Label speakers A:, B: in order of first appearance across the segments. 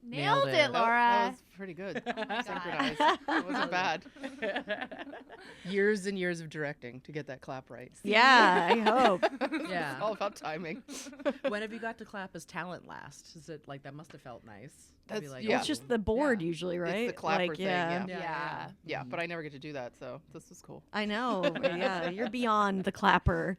A: Nailed it, Laura.
B: That was pretty good.
A: Oh my God.
B: Synchronized. It wasn't bad. Years and years of directing to get that clap right.
C: Yeah, I hope.
D: Yeah.
B: It's all about timing.
D: When have you got to clap as talent last? Is it like that must have felt nice? To be
B: That's-
D: like,
B: yeah.
C: It's just the board
D: Yeah.
C: usually, right?
B: It's the clapper
C: like,
B: thing,
C: yeah.
A: Yeah.
B: Yeah, but I never get to do that, so this is cool.
C: I know. Yeah, you're beyond the clapper.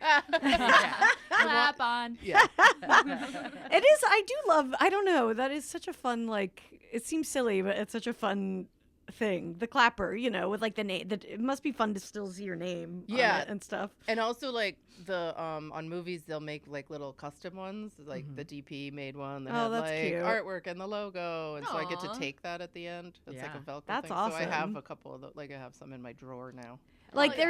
A: Clap on.
B: Yeah.
C: It is. I do love. I don't know. That is such a fun. Like, it seems silly, but it's such a fun thing. The clapper, with like the name. It must be fun to still see your name. on
B: Yeah.
C: it and stuff.
B: And also, like, the on movies, they'll make like little custom ones. Like the DP made one that
C: Oh,
B: had
C: that's
B: like
C: cute.
B: artwork and the logo, and so I get to
A: Aw.
B: take that at the end. It's like a
D: Yeah.
B: Velcro
C: That's
B: thing. So I have
C: awesome.
B: a couple of like I have some in my drawer now.
C: Like,
A: Oh, yeah.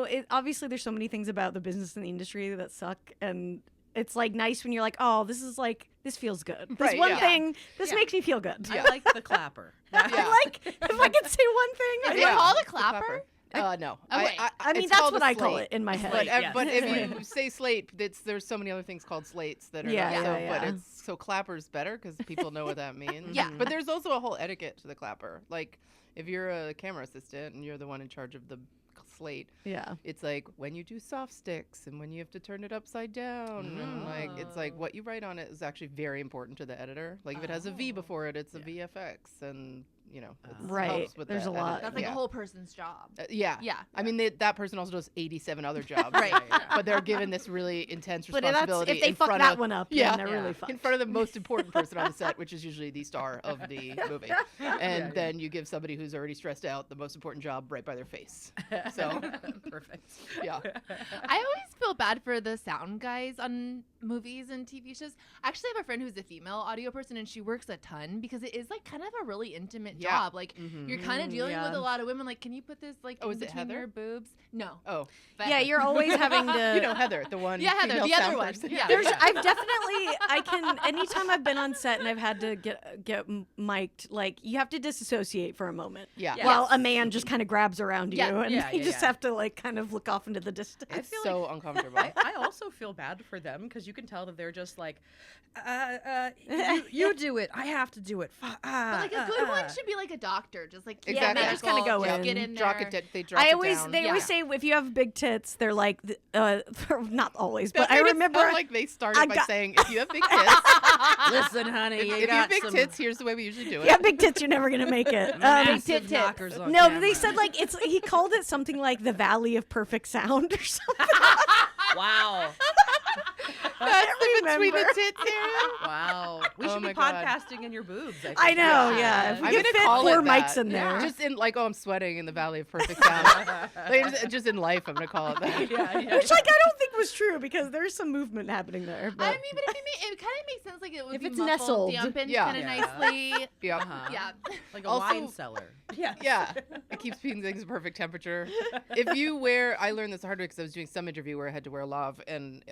C: there's, obviously there's so many things about the business and the industry that suck, and it's like nice when you're like, oh, this feels good. This
B: Right,
C: one
B: yeah.
C: thing, this
D: Yeah.
C: makes me feel good.
D: I like the clapper.
B: Yeah.
C: I like, if I could say one thing,
A: Is
C: I
A: it
B: Yeah.
A: called a
B: It's the
A: clapper?
B: No.
A: Okay.
C: I mean,
B: it's
C: that's
B: called
C: what
B: a
C: I call
B: slate.
C: it in my head.
B: But,
D: Yes.
B: but if you say slate, there's so many other things called slates that are
C: Yeah,
B: not,
C: yeah,
B: but
C: yeah.
B: it's so clapper's better because people know what that means.
A: Yeah.
B: But there's also a whole etiquette to the clapper. Like if you're a camera assistant and you're the one in charge of the slate,
C: Yeah.
B: it's like when you do soft sticks and when you have to turn it upside down and like it's like what you write on it is actually very important to the editor. Like if it has a V before it, it's a VFX, and it
C: Right.
B: helps with
C: There's
B: that
C: a lot.
B: edit.
A: That's like
B: yeah.
A: a whole person's job.
B: Yeah.
A: Yeah.
B: I mean, that person also does 87 other jobs.
A: Right.
B: But they're given this really intense
C: But that's,
B: responsibility
C: if they
B: in
C: fuck
B: front
C: that
B: of,
C: one up,
B: yeah,
C: then they're really fucked.
B: in front of the most important person on the set, which is usually the star of the movie. And then you give somebody who's already stressed out the most important job right by their face. So,
D: Perfect.
B: yeah.
A: I always feel bad for the sound guys on movies and TV shows. I actually have a friend who's a female audio person, and she works a ton because it is like kind of a really intimate
B: Yeah.
A: job. Like you're kind of dealing
C: yeah.
A: with a lot of women. Like, can you put this like
B: Oh,
A: in
B: is it
A: between
B: Heather?
A: your boobs? No.
B: Oh,
A: But
C: Yeah, you're always having to.
B: you know Heather, the one.
A: Yeah, Heather,
B: female
A: the other
B: sound
A: one.
B: person.
A: Yeah.
C: There's, I've definitely, I can, anytime I've been on set and I've had to get mic'd, like, you have to disassociate for a moment.
B: Yeah.
D: Yeah.
C: While a man just kind of grabs around you,
A: Yeah.
C: and
D: Yeah,
C: you
D: yeah,
C: just
D: yeah.
C: have to, like, kind of look off into the distance.
B: It's
D: feel
B: so uncomfortable.
D: I also feel bad for them because you can tell that they're just like, you do it. I have to do it.
A: But like a good one should be like a doctor, just like
B: Exactly.
C: just kinda go
A: just
C: in.
A: get in
B: Drop
A: there.
B: it, they drop it down.
C: They always say if you have big tits, they're like, not always, but
B: That
C: I
B: made it
C: remember.
B: sound like they started
C: I
B: by
C: got-
B: saying, if you have big tits,
D: Listen, honey,
B: if you have big tits, here's the way we usually do it.
C: if you have big tits, you're never gonna make it.
D: massive
A: tit tips.
D: knockers on
C: No,
D: camera.
C: they said like he called it something like the Valley of Perfect Sound or something.
D: Wow.
B: That's the between the
C: remember.
B: tits area.
D: Wow. We
B: Oh
D: should
B: my
D: be
B: God.
D: podcasting in your boobs. I, think.
C: I know, yeah. If we
B: I'm
C: could
B: gonna
C: fit
B: call
C: 4
B: it
C: mics
B: that.
C: in there.
B: Just in like, oh, I'm sweating in the Valley of Perfect Sound. Like, just in life, I'm gonna call it that.
D: Yeah, yeah.
C: Which, like, I don't think was true because there's some movement happening there. But
A: I mean, but it kind of makes sense. Like it would
C: If
A: be
C: it's
A: muffled,
C: nestled.
A: dampened
B: Yeah.
A: kind of
D: Yeah.
A: nicely.
B: Yeah.
D: Uh-huh.
A: Yeah.
D: Like a
B: Also-
D: wine cellar.
C: yeah.
B: Yeah, it keeps things at perfect temperature. If you wear, I learned this the hard way because I was doing some interview where I had to wear a lav, and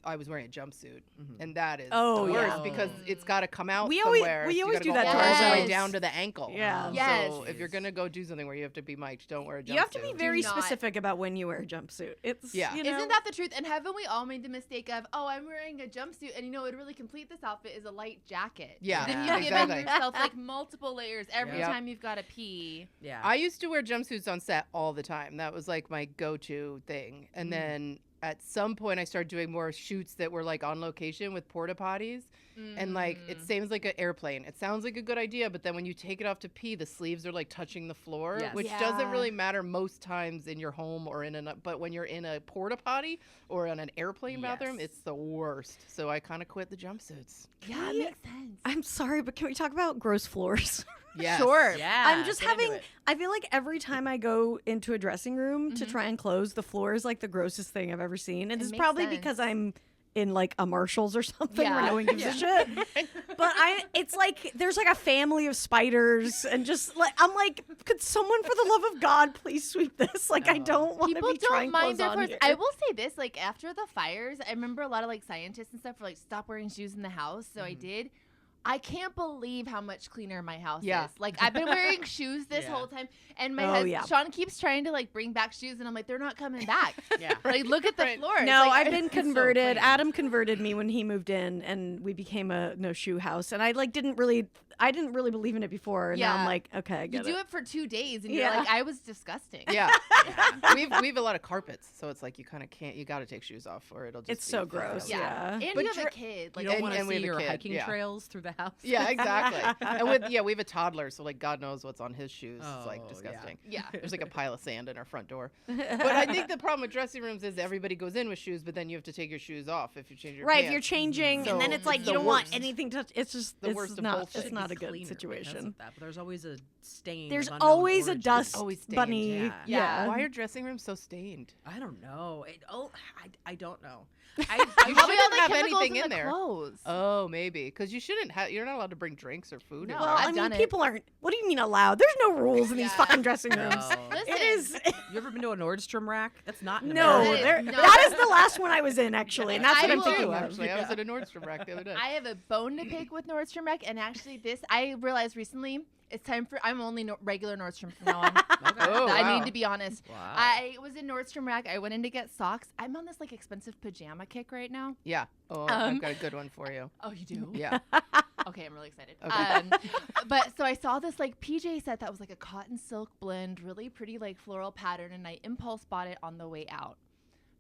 B: I was wearing a jumpsuit, and that is
C: Oh,
B: the worst
C: yeah.
B: because it's got to come out
C: We always-
B: somewhere.
C: we
B: so you
C: always
B: gotta
C: do
B: go
C: that
A: to
B: all the way
A: ourselves.
B: down to the ankle.
C: Yeah.
A: Yes.
B: So if you're gonna go do something where you have to be mic'd, don't wear a jumpsuit.
C: You have to be very
A: not.
C: specific about when you wear a jumpsuit. It's
B: Yeah.
C: you know,
A: Isn't that the truth? And haven't we all made the mistake of, oh, I'm wearing a jumpsuit, and it would really complete this outfit is a light jacket.
B: Yeah,
A: Then
D: Yeah.
A: you've given
B: exactly.
A: yourself like multiple layers every
B: Yeah.
A: time you've got to pee.
D: Yeah.
B: I used to wear jumpsuits on set all the time. That was like my go-to thing. And then at some point I started doing more shoots that were like on location with porta potties. And like it seems like an airplane. It sounds like a good idea, but then when you take it off to pee, the sleeves are like touching the floor,
D: Yes.
B: which
A: Yeah.
B: doesn't really matter most times in your home or but when you're in a porta potty or on an airplane bathroom,
D: Yes.
B: it's the worst. So I kind of quit the jumpsuits.
A: Yeah, it makes sense.
C: I'm sorry, but can we talk about gross floors?
B: Yes.
A: Sure.
D: Yeah.
C: I'm just
D: get into
C: having.
D: it.
C: I feel like every time I go into a dressing room to try and close, the floor is like the grossest thing I've ever seen, and
A: It
C: it's
A: makes
C: probably
A: sense.
C: because I'm in like a Marshalls or something where
A: Yeah.
C: no one gives a shit. But it's like there's like a family of spiders, and just like I'm like, could someone for the love of God please sweep this? Like I don't want to
A: People
C: be trying
A: don't mind
C: clothes
A: their
C: on
A: floors.
C: here.
A: I will say this, like after the fires, I remember a lot of like scientists and stuff were like, stop wearing shoes in the house. So I did. I can't believe how much cleaner my house
B: Yeah.
A: is. Like, I've been wearing shoes this
D: Yeah.
A: whole time, and my
C: Oh,
A: husband,
C: yeah.
A: Sean, keeps trying to like bring back shoes, and I'm like, they're not coming back.
D: Yeah.
A: Like, look at the
B: Right.
A: floor. It's
C: No,
A: like,
C: I've been
D: so
C: converted.
D: clean.
C: Adam converted me when he moved in, and we became a no shoe house. And I didn't really believe in it before. And now I'm
A: Yeah.
C: like, okay, I
A: You
C: get
A: do
C: it.
A: it for 2 days, and
C: Yeah.
A: you're like, I was disgusting.
B: Yeah. we have a lot of carpets, so it's like you kind of can't. You got to take shoes off, or it'll just.
C: It's
B: be
C: so
B: filthy
C: gross.
B: outside.
C: Yeah.
A: And
B: But
A: you have a
B: dr-
A: kid.
D: You
A: Like,
D: don't
B: and-
D: want
B: and
D: to
B: we
D: see
B: have a
D: your
B: kid,
D: hiking
B: yeah.
D: trails through the house.
B: Yeah, exactly. And we have a toddler, so like God knows what's on his shoes. It's like
D: Oh, yeah.
B: disgusting.
A: yeah.
B: There's like a pile of sand in our front door. But I think the problem with dressing rooms is everybody goes in with shoes, but then you have to take your shoes off if you change your
C: Right,
B: pants.
C: if you're changing,
B: So
C: and then it's like
B: it's
C: you
B: the
C: don't want
B: worst.
C: anything to. It's just
B: The worst of both
C: it's
B: things.
C: not a good
D: Cleaner because
C: situation.
D: of that, but there's always a stain.
C: There's
D: of unknown
C: always a
D: origin.
C: dust
B: Always stained,
C: bunny.
D: yeah.
C: Yeah.
B: Why are dressing rooms so stained?
D: I don't know. I don't know.
B: You
A: Probably
B: shouldn't
A: all the
B: have
A: chemicals
B: anything in
A: the
B: there.
A: Clothes.
B: Oh, maybe because you shouldn't have. You're not allowed to bring drinks or food.
A: No.
B: in
C: Well,
B: there.
A: I've
C: I mean,
A: done it.
C: people aren't. What do you mean allowed? There's no rules in these
A: Yeah.
C: fucking dressing rooms.
D: No.
A: Listen,
C: It is.
D: You ever been to a Nordstrom rack? That's not in
C: No,
D: America.
A: That is- no.
C: that is the last one I was in, actually, and that's what
A: I
C: I'm
A: will-
C: thinking
B: Too,
C: of.
B: actually, I was at a Nordstrom rack the other day.
A: I have a bone to pick with Nordstrom Rack, and actually, I realized recently it's time for. I'm only regular Nordstrom from now on.
D: Okay.
B: Oh,
A: I
B: wow.
A: need to be honest.
D: Wow.
A: I was in Nordstrom Rack. I went in to get socks. I'm on this like expensive pajama kick right now.
B: Yeah. Oh,
A: Um,
B: I've got a good one for you.
A: Oh, you do?
B: Yeah.
A: Okay, I'm really excited.
B: Okay.
A: But so I saw this like PJ set that was like a cotton silk blend, really pretty like floral pattern, and I impulse bought it on the way out.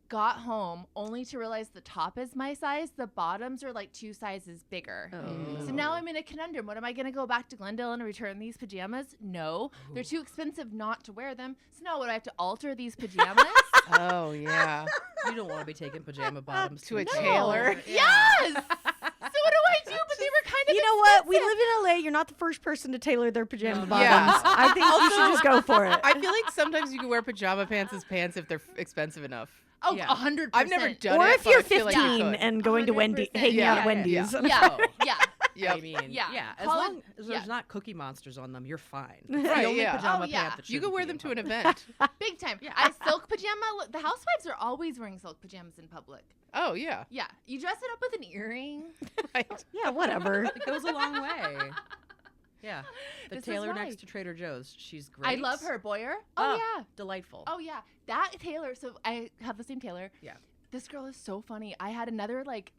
A: Got home only to realize the top is my size, the bottoms are like 2 sizes bigger.
C: Oh.
A: So now I'm in a conundrum. What am I going to go back to Glendale and return these pajamas? No, they're too expensive not to wear them. So now what, do I have to alter these pajamas?
B: Oh, yeah.
D: You don't want to be taking pajama bottoms
B: To a
D: a
B: tailor.
A: Yes. So what do I do? But they were kind of
C: You know what? We
A: expensive.
C: live in LA. You're not the first person to tailor their pajama bottoms.
B: Yeah.
C: I think you should just go for it.
B: I feel like sometimes you can wear pajama pants as pants if they're expensive enough.
A: Oh,
D: Yeah.
A: 100%.
B: I've never done
C: Or
B: it.
C: if you're
B: but I feel like you
C: 15
B: could.
C: and going to
A: 100%.
C: hanging
B: Yeah,
C: out at
B: yeah,
C: Wendy's.
A: Yeah, yeah.
B: Yep.
D: I mean,
A: Yeah.
D: As
A: College-
D: long as
A: yeah.
D: there's not Cookie Monsters on them, you're fine.
B: Right,
D: The only
B: yeah.
D: pajama
A: Oh, yeah.
D: pant that
B: You could
D: shouldn't
B: wear
D: be
B: them
D: in
B: to an
D: public.
B: event.
A: Big time.
D: Yeah.
A: Silk pajama. The housewives are always wearing silk pajamas in public.
B: Oh, yeah.
A: Yeah. You dress it up with an earring.
B: Right.
C: Yeah, whatever.
D: It goes a long way. Yeah. The
A: This is
D: tailor
A: why.
D: next to Trader Joe's, she's great.
A: I love her. Boyer. Oh, yeah.
D: Delightful.
A: Oh, yeah. That tailor. So I have the same tailor.
D: Yeah.
A: This girl is so funny. I had another like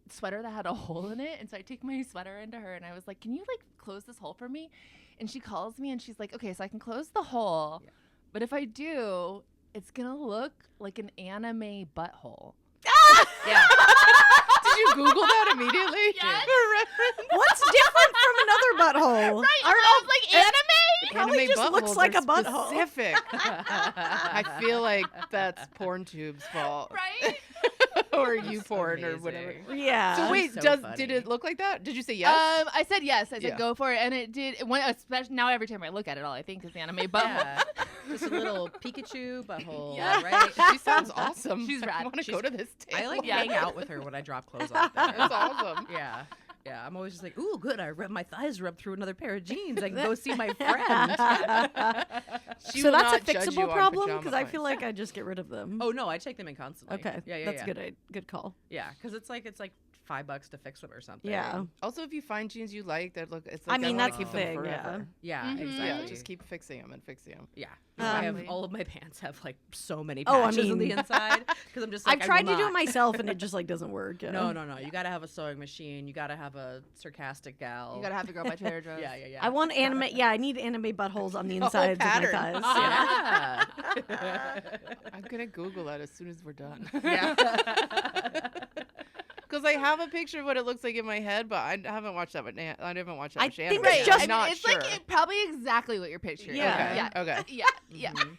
A: sweater that had a hole in it. And so I take my sweater into her and I was like, can you like close this hole for me? And she calls me and she's like, okay, so I can close the hole.
D: Yeah.
A: But if I do, it's going to look like an anime butthole.
D: Yeah.
B: Did you Google that immediately?
A: Yes.
B: For reference?
C: What's different from another butthole?
A: Right. And I was like, anime?
C: Probably
B: Anime
C: just looks
B: buttholes
C: like
B: are
C: a butthole.
B: Specific. I feel like that's PornTube's fault.
A: Right?
B: Or YouPorn or whatever.
D: Amazing.
C: Yeah.
B: So wait,
D: so
B: did
D: funny.
B: it look like that? Did you say yes?
A: I said yes. I said
B: Yeah.
A: go for it, and it did. It went, especially now, every time I look at it, all I think is anime butthole.
D: Yeah. Just a little Pikachu butthole,
A: Yeah.
D: right?
B: She sounds awesome.
A: She's rad.
B: I want to
D: She's-
B: go to this table.
D: I like
A: Yeah.
D: hang out with her when I drop clothes off there.
B: That's awesome.
D: Yeah. Yeah, I'm always just like, ooh, good. My thighs rubbed through another pair of jeans. I can go see my friend.
B: She
C: So
B: will
C: that's a
B: not judge you
C: fixable
B: on
C: problem
B: pajama
C: because I feel
B: points.
C: like I just get rid of them.
D: Oh no, I take them in constantly.
C: okay.
D: Yeah, yeah,
C: That's
D: yeah.
C: good call.
D: Yeah, because it's like $5 to fix them or something.
C: Yeah.
B: Also, if you find jeans you like that look, it's like
C: I mean,
B: wanna
C: that's
B: keep
C: the
B: them
C: thing,
B: forever.
D: Yeah,
A: Mhm.
D: exactly.
B: Yeah, just keep fixing them and fixing them.
D: Yeah.
C: Um,
D: I have all of my pants have like so many
C: Oh, I
D: patches on the
C: mean-
D: inside because I'm just like
C: I've tried
D: I
C: to do
D: will
C: it
D: not.
C: myself and it just like doesn't work. Yeah.
D: No. You got to have a sewing machine. You got to have a sarcastic gal.
A: You gotta have the girl by Trader Joe's.
D: Yeah.
C: I want anime. Yeah, I need anime buttholes on the
B: whole
C: insides of my
B: pattern.
C: thighs.
D: Yeah.
B: I'm gonna Google that as soon as we're done.
D: Yeah.
B: Because I have a picture of what it looks like in my head, but I haven't watched that. I haven't watched that.
C: I
B: much
C: think
B: anime.
C: it's
B: I'm
C: just-
B: not
A: it's
B: sure.
A: like probably exactly what you're picturing.
C: Yeah.
B: Okay. Okay.
A: Yeah.
D: Mhm.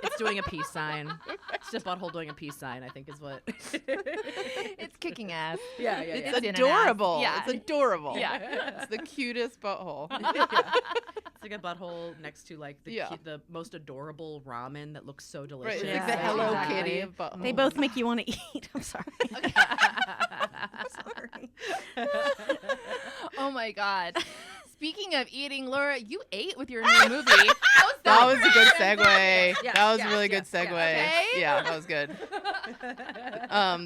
D: It's doing a peace sign. It's just butthole doing a peace sign, I think is what.
A: It's kicking ass.
D: Yeah.
B: It's
A: It's in an ass.
B: adorable.
A: Yeah.
B: It's adorable.
A: Yeah.
B: It's the cutest butthole.
D: It's like a butthole next to like the
B: Yeah.
D: the most adorable ramen that looks so
B: Right.
D: delicious.
B: It's
C: Yeah,
B: like the Hello
C: exactly.
B: Kitty of buttholes.
C: They both make you want to eat. I'm sorry. Sorry.
A: Oh my god. Speaking of eating, Laura, you ate with your new movie. How's
B: That was a good segue.
D: Yes,
B: That was
D: yes,
B: a really
D: yes,
B: good
D: yes.
B: segue.
A: Okay.
B: Yeah, that was good.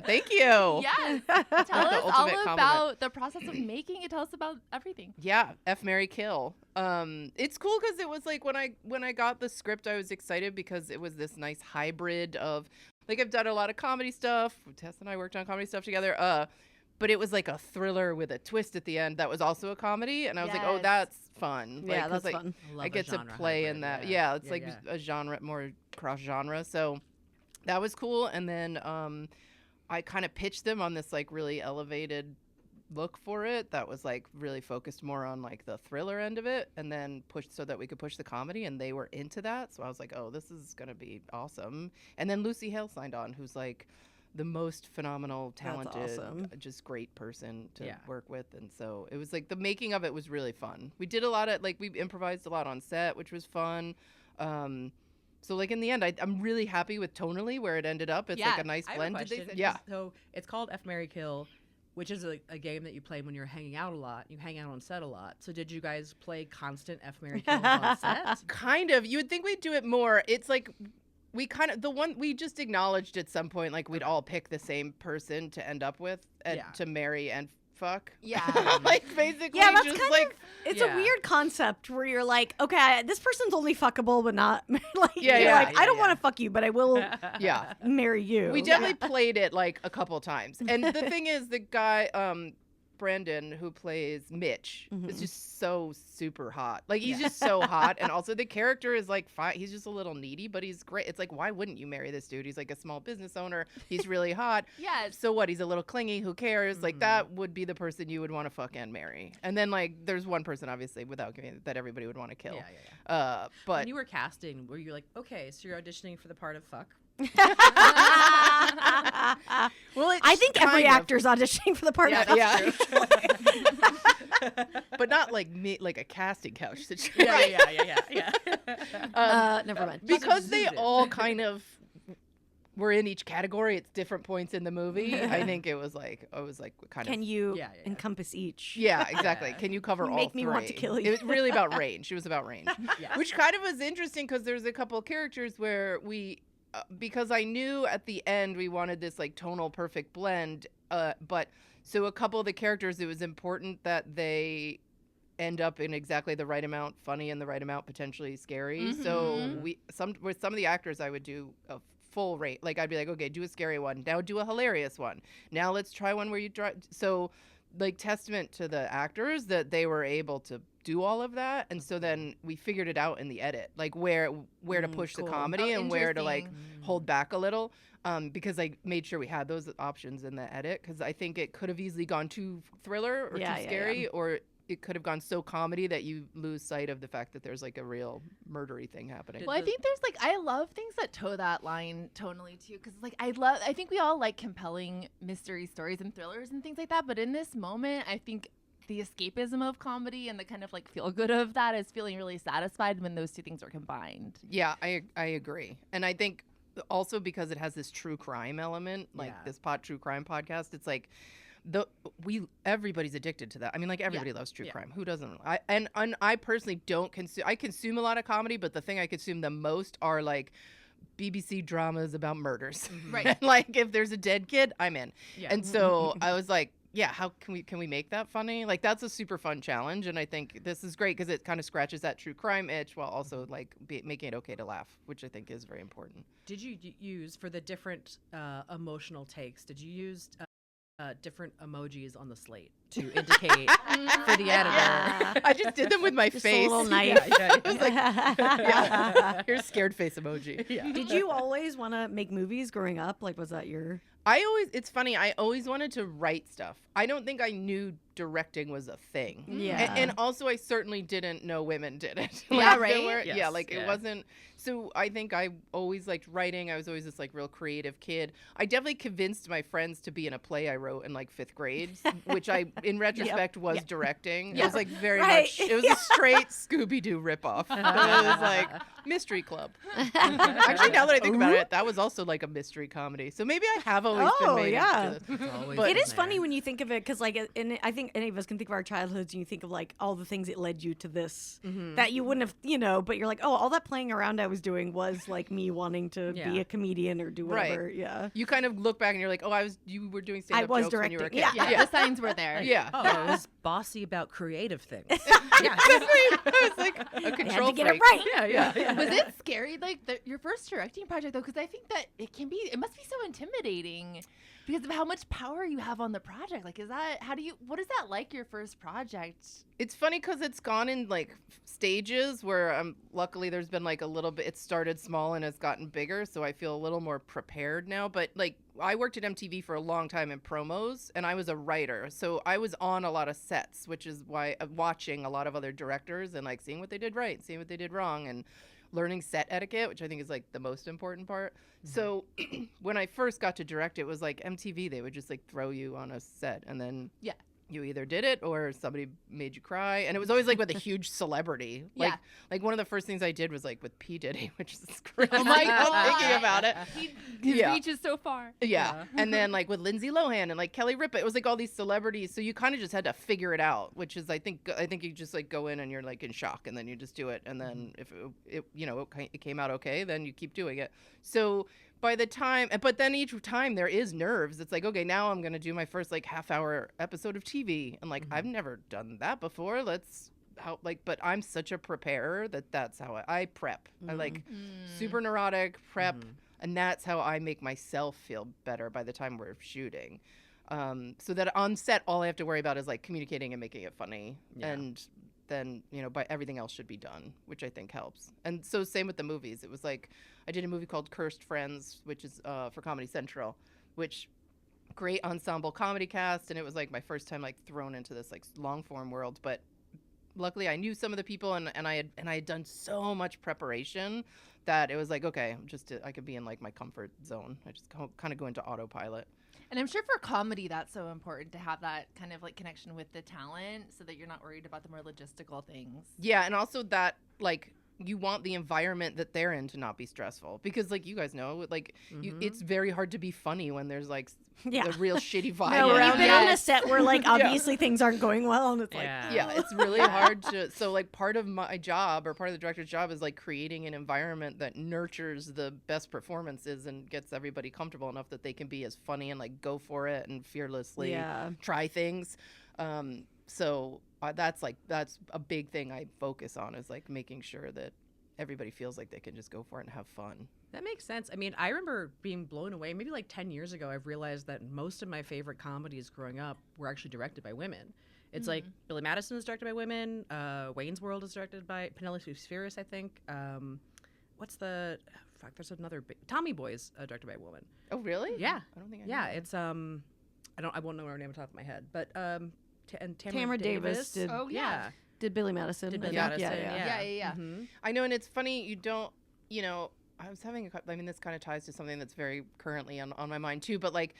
B: Thank you.
A: Yes. Tell us all
B: ultimate compliment.
A: about the process of making it. Tell us about everything.
B: Yeah, F, Marry, Kill. It's cool because it was like when I got the script, I was excited because it was this nice hybrid of like I've done a lot of comedy stuff. Tess and I worked on comedy stuff together. But it was like a thriller with a twist at the end that was also a comedy, and I was like, oh, that's fun.
C: Yeah,
B: like,
C: that's
B: like,
C: fun.
B: I get to play in that. Yeah, it's like a genre, more cross genre. So that was cool. And then I kind of pitched them on this like really elevated look for it that was like really focused more on like the thriller end of it, and then pushed so that we could push the comedy, and they were into that. So I was like, oh, this is gonna be awesome. And then Lucy Hale signed on, who's like the most phenomenal, talented, just great person to work with. And so it was like the making of it was really fun. We did a lot of like we improvised a lot on set, which was fun. So like in the end, I'm really happy with tonally where it ended up. It's like a nice blend.
D: So it's called F, Marry, Kill, which is a game that you play when you're hanging out a lot. You hang out on set a lot. So did you guys play constant F, Marry, Kill on set?
B: Kind of. You would think we'd do it more. It's like we kind of we just acknowledged at some point like we'd all pick the same person to end up with and to marry and fuck.
A: Yeah.
B: Like basically
C: that's
B: just
C: kind
B: like
C: of, it's a weird concept where you're like, okay, this person's only fuckable but not like I don't want to fuck you, but I will marry you.
B: We definitely played it like a couple times. And the thing is the guy Brandon, who plays Mitch, is just so super hot. Like, he's just so hot. And also the character is like, fine. He's just a little needy, but he's great. It's like, why wouldn't you marry this dude? He's like a small business owner. He's really hot.
A: Yes.
B: So what? He's a little clingy. Who cares? Like, that would be the person you would want to fuck and marry. And then, like, there's one person, obviously, without giving that everybody would want to kill. But
D: when you were casting, were you like, okay, so you're auditioning for the part of fuck?
C: Well, I think every actor's auditioning for the part of fuck.
B: But not like me, like a casting couch situation.
C: Never mind.
B: Because they all kind of were in each category at different points in the movie. I think it was like kind of.
C: Can you encompass each?
B: Yeah, exactly. Can you cover all
C: make
B: three?
C: me want to kill you?
B: It was really about range. It was about range, which kind of was interesting because there's a couple of characters where we. Because I knew at the end we wanted this like tonal perfect blend, but so a couple of the characters, it was important that they end up in exactly the right amount funny and the right amount potentially scary. So with some of the actors, I would do a full rate. Like I'd be like, okay, do a scary one. Now do a hilarious one. Now let's try one where you try. So like testament to the actors that they were able to do all of that, and so then we figured it out in the edit, like where to push the comedy and where to like hold back a little, because I made sure we had those options in the edit, because I think it could have easily gone too thriller or too scary, or it could have gone so comedy that you lose sight of the fact that there's like a real murdery thing happening.
A: Well, I think there's like, I love things that toe that line tonally too, because like I think we all like compelling mystery stories and thrillers and things like that, but in this moment I think the escapism of comedy and the kind of like feel good of that is feeling really satisfied when those two things are combined.
B: Yeah, I agree. And I think also because it has this true crime element, like this true crime podcast, it's like everybody's addicted to that. I mean, like everybody loves true crime. Who doesn't? I personally don't consume. I consume a lot of comedy, but the thing I consume the most are like BBC dramas about murders. Right. And like if there's a dead kid, I'm in. Yeah. And so I was like, yeah, how can we make that funny? Like that's a super fun challenge, and I think this is great because it kind of scratches that true crime itch while also like making it okay to laugh, which I think is very important.
D: Did you use for the different emotional takes? Did you use different emojis on the slate to indicate for the editor?
B: Yeah. I just did them with my face.
C: A little knife.
B: It was like, here's scared face emoji. Yeah.
C: Did you always want to make movies growing up? Like, was that your?
B: It's funny. I always wanted to write stuff. I don't think I knew directing was a thing.
C: Yeah.
B: And also I certainly didn't know women did it.
A: Yeah, right?
B: Yes, yeah, like it wasn't. So I think I always liked writing. I was always this like real creative kid. I definitely convinced my friends to be in a play I wrote in like 5th grade, which I, in retrospect, was directing. It was like very much, it was a straight Scooby-Doo ripoff. It was like Mystery Club. Actually, now that I think about it, that was also like a mystery comedy. So maybe I have always been made into this.
C: But it is funny when you think of it, because like, and I think think any of us can think of our childhoods, and you think of like all the things that led you to this
D: Mm-hmm.
C: that you wouldn't have, you know, but you're like, oh, all that playing around I was doing was like me wanting to
D: Yeah.
C: be a comedian or do whatever. Yeah.
B: You kind of look back and you're like, oh, you were doing stand-up
C: was
B: jokes when you were a kid.
C: directing.
A: Yeah, the signs were there.
B: Yeah.
D: Oh,
B: Yeah.
D: I was bossy about creative things. yeah.
B: It's like a
C: I had
B: control
C: to get it
B: freak.
C: right.
D: Yeah.
A: Was it scary, like your first directing project though? Because I think that it must be so intimidating because of how much power you have on the project. Like, what is that like, your first project?
B: It's funny because it's gone in like stages where luckily there's been like a little bit, it started small and it's gotten bigger. So I feel a little more prepared now. But like I worked at MTV for a long time in promos and I was a writer. So I was on a lot of sets, which is why I'm watching a lot of other directors and like seeing what they did right, seeing what they did wrong, and learning set etiquette, which I think is like the most important part. So when I first got to direct, it was like MTV, they would just like throw you on a set and then you either did it or somebody made you cry. And it was always like with a huge celebrity. Like,
A: Yeah.
B: like one of the first things I did was like with P. Diddy, which is crazy.
A: Oh my God.
B: Thinking about it.
A: His
B: Yeah.
A: reach is so far.
B: Yeah. And then like with Lindsay Lohan and like Kelly Ripa, it was like all these celebrities. So you kind of just had to figure it out, which is I think you just like go in and you're like in shock and then you just do it. And then if it came out okay, then you keep doing it. So by the time, but then each time there is nerves. It's like, okay, now I'm going to do my first like half-hour episode of TV. And like, I've never done that before. But I'm such a preparer that's how I prep. I like super neurotic prep. And that's how I make myself feel better by the time we're shooting. So that on set, all I have to worry about is like communicating and making it funny.
D: Yeah.
B: And then, by everything else should be done, which I think helps. And so same with the movies. It was like, I did a movie called Cursed Friends, which is for Comedy Central, which great ensemble comedy cast. And it was like my first time like thrown into this like long form world. But luckily I knew some of the people and I had done so much preparation that it was like, okay, I could be in like my comfort zone. I just kind of go into autopilot.
A: And I'm sure for comedy, that's so important to have that kind of like connection with the talent so that you're not worried about the more logistical things.
B: Yeah, and also that like you want the environment that they're in to not be stressful because like you guys know like it's very hard to be funny when there's like the real shitty vibe.
C: No,
B: around
C: you've been
B: you.
C: on a set where like obviously things aren't going well, and it's like
B: Yeah, it's really hard to. So like part of my job or part of the director's job is like creating an environment that nurtures the best performances and gets everybody comfortable enough that they can be as funny and like go for it and fearlessly try things. So that's a big thing I focus on is like making sure that everybody feels like they can just go for it and have fun.
D: That makes sense. I mean, I remember being blown away. Maybe like 10 years ago, I've realized that most of my favorite comedies growing up were actually directed by women. It's like Billy Madison is directed by women. Wayne's World is directed by Penelope Spheris, I think. There's another big... Tommy Boy's directed by a woman.
B: Oh, really?
D: Yeah.
B: I don't think I
D: Yeah,
B: knew that.
D: it's I won't know her name on top of my head, but and
C: Tamara Davis did.
A: Oh, yeah.
C: Did Billy Madison?
D: Did Billy
C: I
D: Madison?
C: think?
A: Yeah.
D: Mhm.
B: I know, and it's funny, you don't, I was having this kind of ties to something that's very currently on my mind too, but like,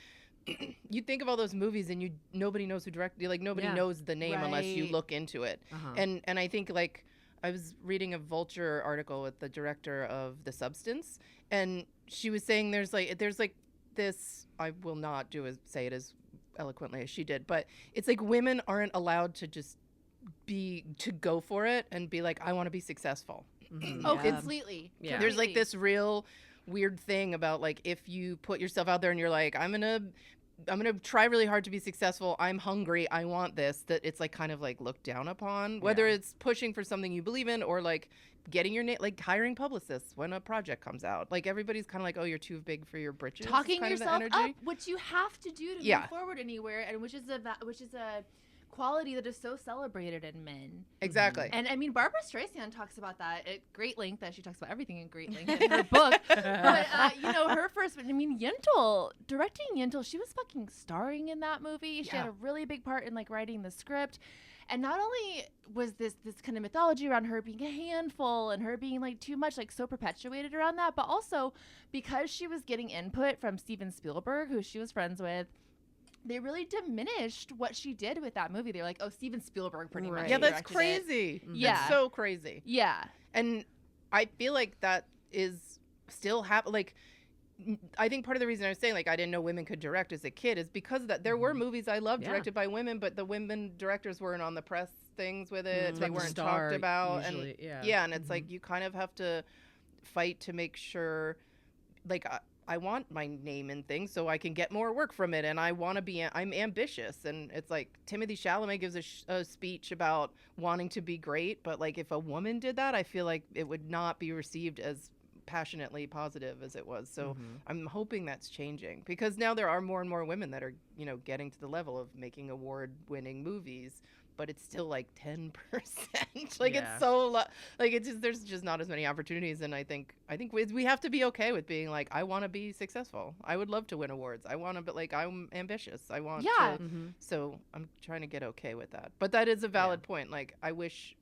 B: you think of all those movies and nobody knows who directed, like nobody knows the name unless you
A: Right.
B: look into it. And I think like, I was reading a Vulture article with the director of The Substance, and she was saying there's like this, I will not say it as eloquently as she did, but it's like women aren't allowed to just to go for it and be like, I want to be successful.
A: Oh, completely.
D: Yeah.
B: There's like this real weird thing about like if you put yourself out there and you're like, I'm gonna try really hard to be successful, I'm hungry, I want this, that it's like kind of like looked down upon, whether it's pushing for something you believe in or like getting your name, like hiring publicists when a project comes out. Like everybody's kind of like, oh, you're too big for your britches.
A: Talking
B: kind of the
A: yourself
B: energy.
A: up, which you have to do to
B: Yeah.
A: move forward anywhere, and which is a quality that is so celebrated in men.
B: Exactly.
A: And I mean, Barbara Streisand talks about that at great length, as she talks about everything in great length in her book. But, her first, Yentl, directing Yentl, she was fucking starring in that movie. She had a really big part in like writing the script. And not only was this kind of mythology around her being a handful and her being like too much, like so perpetuated around that, but also because she was getting input from Steven Spielberg, who she was friends with, they really diminished what she did with that movie. They're like, oh, Steven Spielberg pretty much.
B: Yeah, that's
A: directed it.
B: crazy.
A: Yeah.
B: That's so crazy.
A: Yeah.
B: And I feel like that is still like I think part of the reason I was saying like I didn't know women could direct as a kid is because of that. There were movies I loved directed by women, but the women directors weren't on the press things with it. They weren't talked about.
D: Usually,
B: and and it's like you kind of have to fight to make sure, like I want my name in things so I can get more work from it, and I'm ambitious, and it's like Timothée Chalamet gives a speech about wanting to be great, but like if a woman did that, I feel like it would not be received as passionately positive as it was. So I'm hoping that's changing, because now there are more and more women that are, you know, getting to the level of making award-winning movies, but it's still like 10%. Like it's so like it's just, there's just not as many opportunities, and I think we have to be okay with being like, I want to be successful. I would love to win awards. I want to, but like I'm ambitious. I want to. So I'm trying to get okay with that. But that is a valid point. Like I wish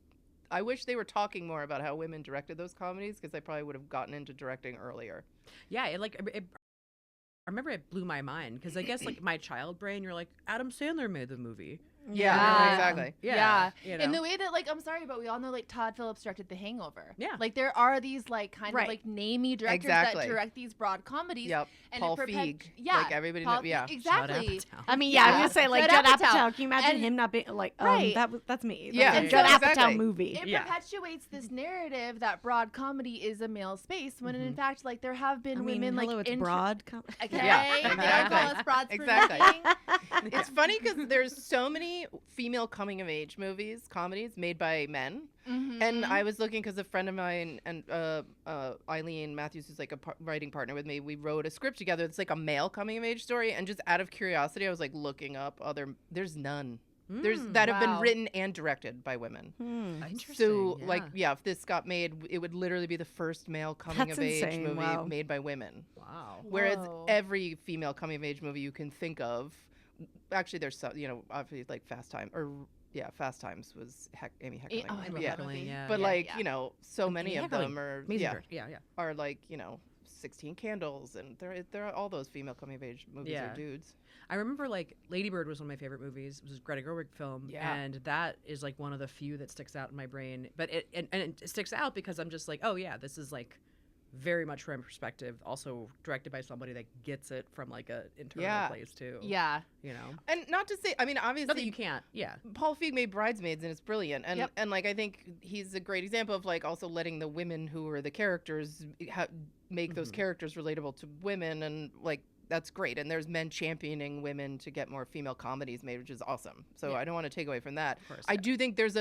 B: they were talking more about how women directed those comedies, because I probably would have gotten into directing earlier.
D: Yeah, I remember it blew my mind, because I guess like my child brain, you're like, Adam Sandler made the movie.
B: Yeah, exactly.
A: Yeah.
D: You know?
A: In the way that, like, I'm sorry, but we all know, like, Todd Phillips directed The Hangover.
D: Yeah.
A: Like, there are these, like, kind of, like, namey directors that direct these broad comedies.
B: Yep.
A: And
B: Paul Feig.
A: Yeah.
B: Like, everybody knows. Yeah.
A: Exactly.
C: I mean, I was going to say, like, Judd Apatow. Can you imagine him not being, like, that's me.
B: Yeah.
C: Judd Apatow movie.
A: It perpetuates this narrative that broad comedy is a male space, when in fact, like, there have been women, like,
C: it's broad comedy.
A: Okay.
B: Yeah.
A: They don't call us broads for
B: Exactly.
A: nothing.
B: It's funny because there's so many female coming of age comedies made by men. And I was looking, because a friend of mine and Eileen Matthews, who's like a writing partner with me, we wrote a script together. It's like a male coming of age story. And just out of curiosity, I was like looking up there's none. There's that have been written and directed by women.
D: Interesting.
B: So if this got made, it would literally be the first male coming of age movie made by women.
D: Wow.
B: Whereas every female coming of age movie you can think of, actually there's some, you know, obviously like Fast Times was Amy Heckerling. But like, you know, so many of them are are like, you know, 16 Candles, and there are all those female coming of age movies are dudes.
D: I remember like Lady Bird was one of my favorite movies. It was a Greta Gerwig film, and that is like one of the few that sticks out in my brain. But it sticks out because I'm just like, oh yeah, this is like very much from perspective, also directed by somebody that gets it from like a internal place too.
A: Yeah.
D: You know.
B: And not to say, I mean, obviously
D: not that you can't. Yeah.
B: Paul Feig made Bridesmaids, and it's brilliant. And and like I think he's a great example of like also letting the women who are the characters make those characters relatable to women, and like that's great. And there's men championing women to get more female comedies made, which is awesome. So I don't want to take away from that. Of course, I do think there's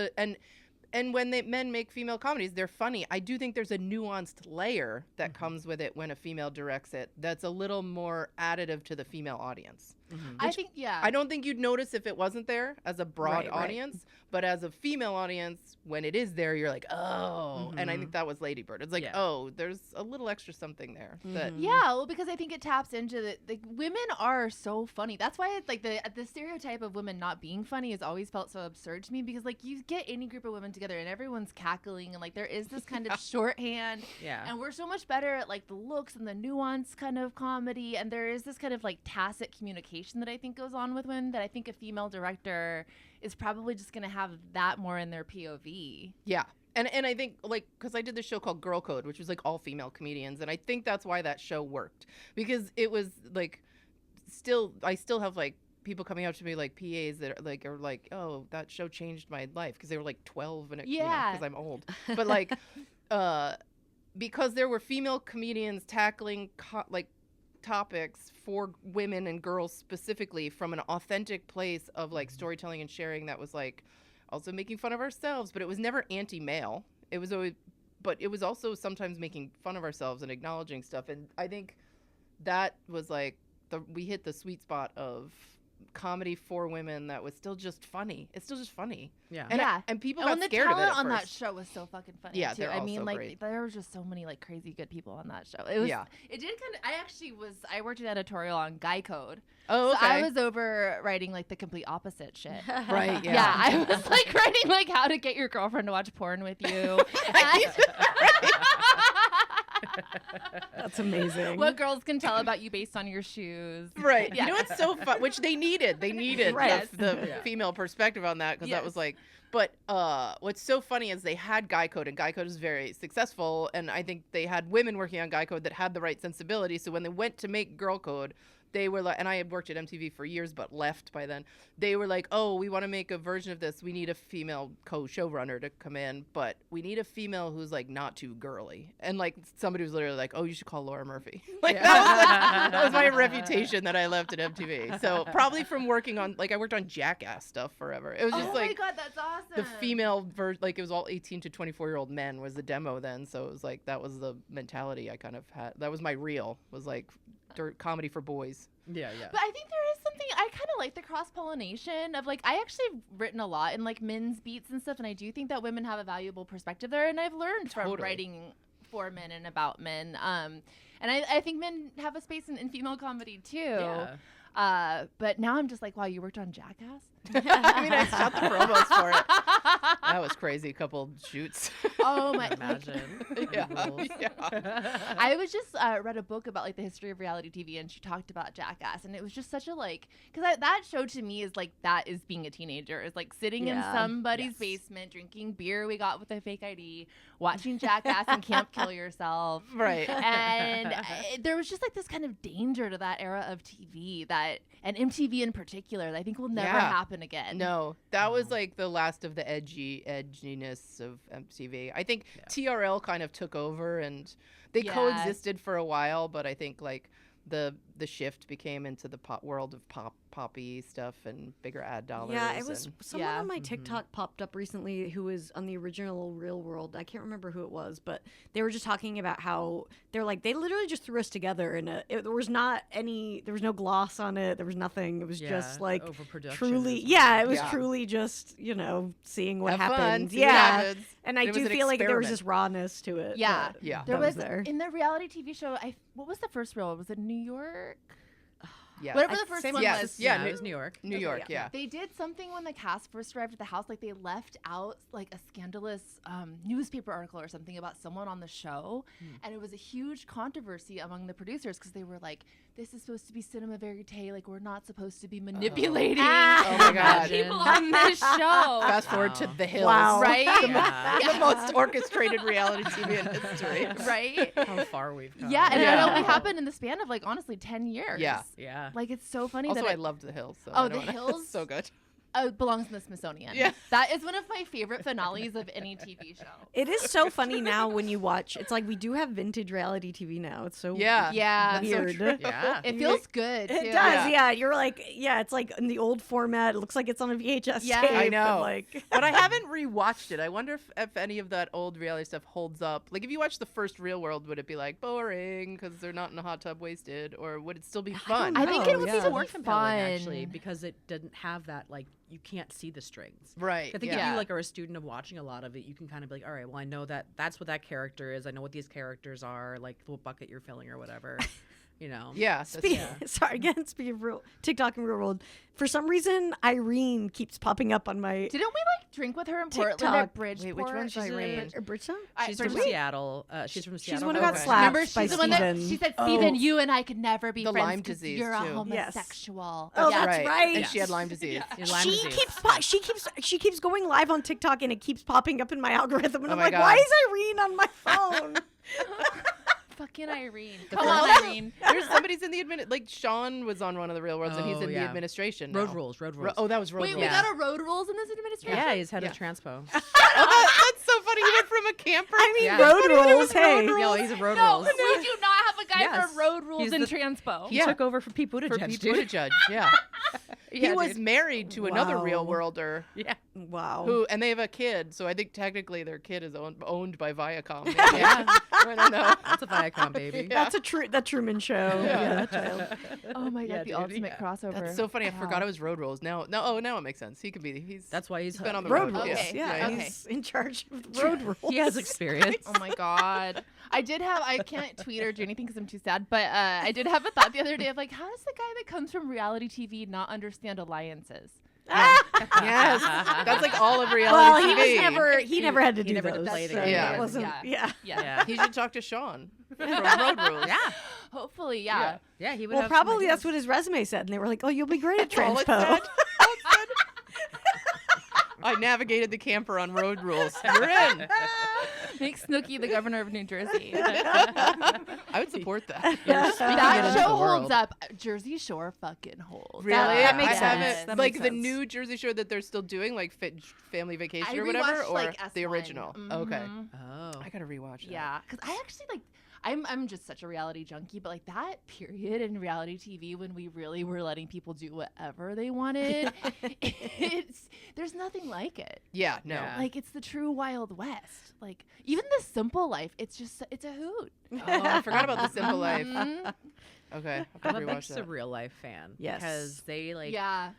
B: and when men make female comedies, they're funny. I do think there's a nuanced layer that comes with it when a female directs it that's a little more additive to the female audience.
A: I think,
B: I don't think you'd notice if it wasn't there as a broad audience, but as a female audience, when it is there, you're like, oh. And I think that was Lady Bird. It's like, oh, there's a little extra something there.
A: Well, because I think it taps into the women are so funny. That's why it's like the stereotype of women not being funny has always felt so absurd to me, because like you get any group of women together and everyone's cackling, and like there is this kind of shorthand. And we're so much better at like the looks and the nuance kind of comedy, and there is this kind of like tacit communication that I think goes on with women that I think a female director is probably just going to have that more in their POV.
B: Yeah. And I think, like, because I did this show called Girl Code, which was like all female comedians, and I think that's why that show worked, because it was like I still have like people coming up to me, like PAs that are like, oh, that show changed my life, because they were like 12 and because I'm old, but like because there were female comedians tackling like topics for women and girls specifically from an authentic place of like storytelling and sharing that was like also making fun of ourselves, but it was never anti-male. It was always, but it was also sometimes making fun of ourselves and acknowledging stuff. And I think that was like we hit the sweet spot of comedy for women that was still just funny. It's still just funny. And people got scared of it.
A: The talent on that show was so fucking funny too.
B: I mean,
A: like
B: great.
A: there was just so many like crazy good people on that show. It was it did kind of I worked an editorial on Guy Code.
B: Oh, okay.
A: So I was over writing like the complete opposite shit.
B: Right,
A: yeah. I was like writing like how to get your girlfriend to watch porn with you.
C: That's amazing.
A: What girls can tell about you based on your shoes.
B: Right.
A: Yeah.
B: You know what's so fun? Which they needed. They needed
C: Right.
B: the female perspective on that because that was like. But what's so funny is they had Guy Code, and Guy Code is very successful. And I think they had women working on Guy Code that had the right sensibility. So when they went to make Girl Code, they were like, and I had worked at MTV for years, but left by then. They were like, oh, we want to make a version of this. We need a female co-showrunner to come in, but we need a female who's like not too girly. And like somebody was literally like, oh, you should call Laura Murphy. Like that was my reputation that I left at MTV. So probably from working on, like I worked on Jackass stuff forever. It was just
A: Oh
B: like,
A: my God, that's awesome.
B: the female version, like it was all 18 to 24-year-old men was the demo then. So it was like, that was the mentality I kind of had. That was my reel, was like comedy for boys.
D: Yeah.
A: But I think there is something, I kind of like the cross-pollination of like, I actually have written a lot in like men's beats and stuff, and I do think that women have a valuable perspective there, and I've learned from writing for men and about men. And I think men have a space in female comedy too.
D: Yeah.
A: But now I'm just like, wow, you worked on Jackass?
B: I mean, I shot the promos for it. That was crazy. A couple shoots.
A: Oh my!
D: Imagine.
B: Yeah.
A: I was just read a book about like the history of reality TV, and she talked about Jackass, and it was just such a like, because that show to me is like, that is being a teenager, is like sitting in somebody's basement drinking beer we got with a fake ID, watching Jackass and Can't Kill Yourself.
B: Right.
A: And there was just like this kind of danger to that era of TV, that, and MTV in particular, that I think will never happen again.
B: No, that was like the last of the edginess of MTV. I think TRL kind of took over, and they coexisted for a while, but I think like the shift became into the world of poppy stuff and bigger ad dollars.
C: Yeah, it was someone on my TikTok popped up recently who was on the original Real World. I can't remember who it was, but they were just talking about how they're like, they literally just threw us together, and there was no gloss on it. There was nothing. It was just like truly, it was truly just, seeing what happens. And I do feel like there was this rawness to it.
A: Yeah. There was
C: there.
A: In the reality TV show, what was the first reel? Was it New York?
B: Yeah.
A: Whatever the first one was.
B: Yeah,
D: it was New York.
B: New York, yeah.
A: They did something when the cast first arrived at the house, like they left out like a scandalous newspaper article or something about someone on the show, and it was a huge controversy among the producers because they were like, this is supposed to be cinema verite, like we're not supposed to be manipulating
B: Oh my God.
A: people on this show.
B: Fast forward to The Hills.
C: Wow.
A: Right?
B: The most orchestrated reality TV in history.
A: Right?
D: How far we've come.
A: Yeah, and it only happened in the span of like, honestly, 10 years.
B: Yeah.
A: Like, it's so funny
B: Also,
A: that
B: I loved The Hills. So
A: The Hills?
B: So good.
A: belongs in the Smithsonian.
B: Yeah.
A: That is one of my favorite finales of any TV show.
C: It is so funny now when you watch. It's like we do have vintage reality TV now. It's so
A: Yeah.
B: That's so
C: weird.
B: true.
D: Yeah.
A: It feels good, too.
C: It does, yeah. You're like, it's like in the old format. It looks like it's on a VHS
A: Yeah.
C: tape.
B: I know.
C: But
B: But I haven't rewatched it. I wonder if any of that old reality stuff holds up. Like, if you watch the first Real World, would it be like boring because they're not in a hot tub wasted, or would it still be fun?
A: I think it would be
D: more
A: more
D: compelling
A: fun.
D: actually because it didn't have that like you can't see the strings.
B: Right.
D: I think
B: yeah.
D: if you like are a student of watching a lot of it, you can kind of be like, all right, well I know that that's what that character is. I know what these characters are, like what bucket you're filling or whatever. You know.
B: Yeah.
C: Sorry, again, speaking of TikTok and Real World, for some reason Irene keeps popping up on my
A: Didn't we like drink with her in Portland
C: TikTok.
A: at Bridgeport?
B: Wait, which one's
A: She's
B: Irene?
C: Bridgetown?
D: She's from
A: Bridgeport?
D: Seattle. She's from Seattle.
C: She's the one who got
B: Okay.
C: slapped
A: Remember,
C: by
A: she's the one that
C: Steven.
A: she said, Steven, you and I could never be
B: The
A: friends
B: Lyme
A: 'cause
B: disease,
A: you're a
B: too.
C: Yes.
A: homosexual.
C: Oh,
A: Yeah.
C: that's right.
B: And she had Lyme disease.
D: Lyme
C: She
D: disease.
C: keeps going live on TikTok and it keeps popping up in my algorithm and
B: Oh
C: I'm
B: my
C: like,
B: God.
C: why is Irene on my phone?
A: Fucking Irene.
B: The
A: Come on,
B: first-
A: Irene.
B: There's somebody's in the like Sean was on one of the Real Worlds and he's
D: Oh,
B: in the
D: yeah.
B: administration.
D: Road
B: now.
D: rules. Road
B: Ro-
D: rules.
B: oh, that was Road
A: Wait,
B: Rules.
A: we
D: Yeah.
A: got a road rules in this administration?
D: Yeah, he's head
B: Yeah.
D: of transpo.
B: That's so funny. He went from a camper.
C: I mean,
D: Yeah.
C: road
B: What do you do
C: rules,
B: with road
C: hey.
B: rules?
D: No, he's a road
A: No,
D: rules.
A: we do not have a guy
D: Yes.
A: for road rules
D: He's
A: in
D: the-
A: transpo.
D: He
B: Yeah.
D: took over for Pete Buttigieg.
B: For Pete
D: dude.
B: Buttigieg, yeah. He was married to another
C: Wow.
B: Real Worlder
D: Yeah.
C: Wow.
B: and they have a kid, so I think technically their kid is owned by Viacom. Maybe. I don't know.
D: That's a Viacom baby.
B: Yeah.
C: That's the Truman Show. Yeah, child.
A: Oh my god,
D: Yeah,
A: the
D: dude,
A: ultimate
D: yeah.
A: crossover.
B: That's so funny. I forgot it was Road Rules. Now it makes sense. He could be.
D: That's why
B: He's been on the
C: Road
B: road.
C: rules.
A: Okay.
C: Yeah,
A: Okay.
C: he's in charge of the road rules.
D: he has experience.
A: Oh my god. I can't tweet or do anything because I'm too sad, but I did have a thought the other day of like, how does the guy that comes from reality TV not understand alliances?
B: Yes, that's like all of reality
C: Well,
B: TV.
C: he never had to
D: he
C: do
D: never
C: those.
D: had to play the
C: so
D: game.
C: that wasn't. Yeah.
A: Yeah.
D: Yeah.
B: He should talk to Sean Road Rules.
D: Yeah.
A: Hopefully, yeah.
D: Yeah, he would
C: Well,
D: have
C: probably that's what his resume said, and they were like, "Oh, you'll be great at
B: All it
C: transpo."
B: said. All it said. I navigated the camper on Road Rules. You're in.
A: Make Snooki the governor of New Jersey.
B: I would support that.
A: That
D: into
A: show
D: the world.
A: holds up. Jersey Shore fucking holds.
B: Really?
C: That makes
B: I haven't-
C: sense. That
B: like
C: makes
B: the
C: sense.
B: new Jersey Shore that they're still doing, like Family Vacation
A: I
B: or whatever,
A: rewatched,
B: or
A: like,
B: the
A: S1.
B: original. Okay.
A: Mhm.
D: Oh.
B: I gotta rewatch that.
A: Yeah, because I actually like. I'm just such a reality junkie, but like that period in reality TV when we really were letting people do whatever they wanted, there's nothing like it.
B: Yeah. No.
D: Yeah.
A: Like it's the true Wild West. Like even The Simple Life, it's a hoot.
B: Oh, I forgot about the Simple Life.
A: Mhm.
B: Okay.
D: I'm
B: I'll
D: a big
B: rewatch that.
D: Surreal Life fan.
C: Yes.
D: Because they like.
A: Yeah.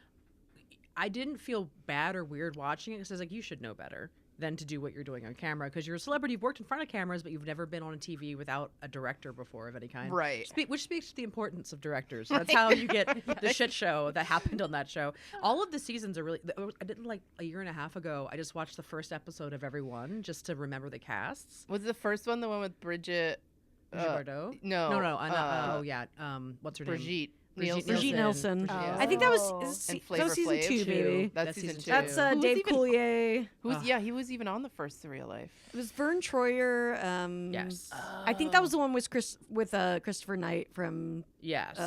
D: I didn't feel bad or weird watching it because I was like, you should know better than to do what you're doing on camera because you're a celebrity. You've worked in front of cameras, but you've never been on a TV without a director before of any kind.
B: Right.
D: Which speaks to the importance of directors. That's how you get the shit show that happened on that show. All of the seasons are really. I did like a year and a half ago. I just watched the first episode of every one just to remember the casts.
B: Was the first one the one with Bridget?
D: Brigitte Bardot?
B: No.
D: Oh yeah. What's her name?
B: Brigitte.
C: Brigitte Nielsen.
B: Yeah.
C: I think that was
A: Oh.
B: And
C: that
B: Flavor
C: was season
B: Flav,
C: 2, baby.
B: That's season two.
C: That's
B: Who's
C: Dave
B: even-
C: Coulier.
B: Yeah, he was even on the first Surreal Life.
C: It was Vern Troyer.
D: Yes.
C: I think that was the one with Christopher Knight from
D: Yes.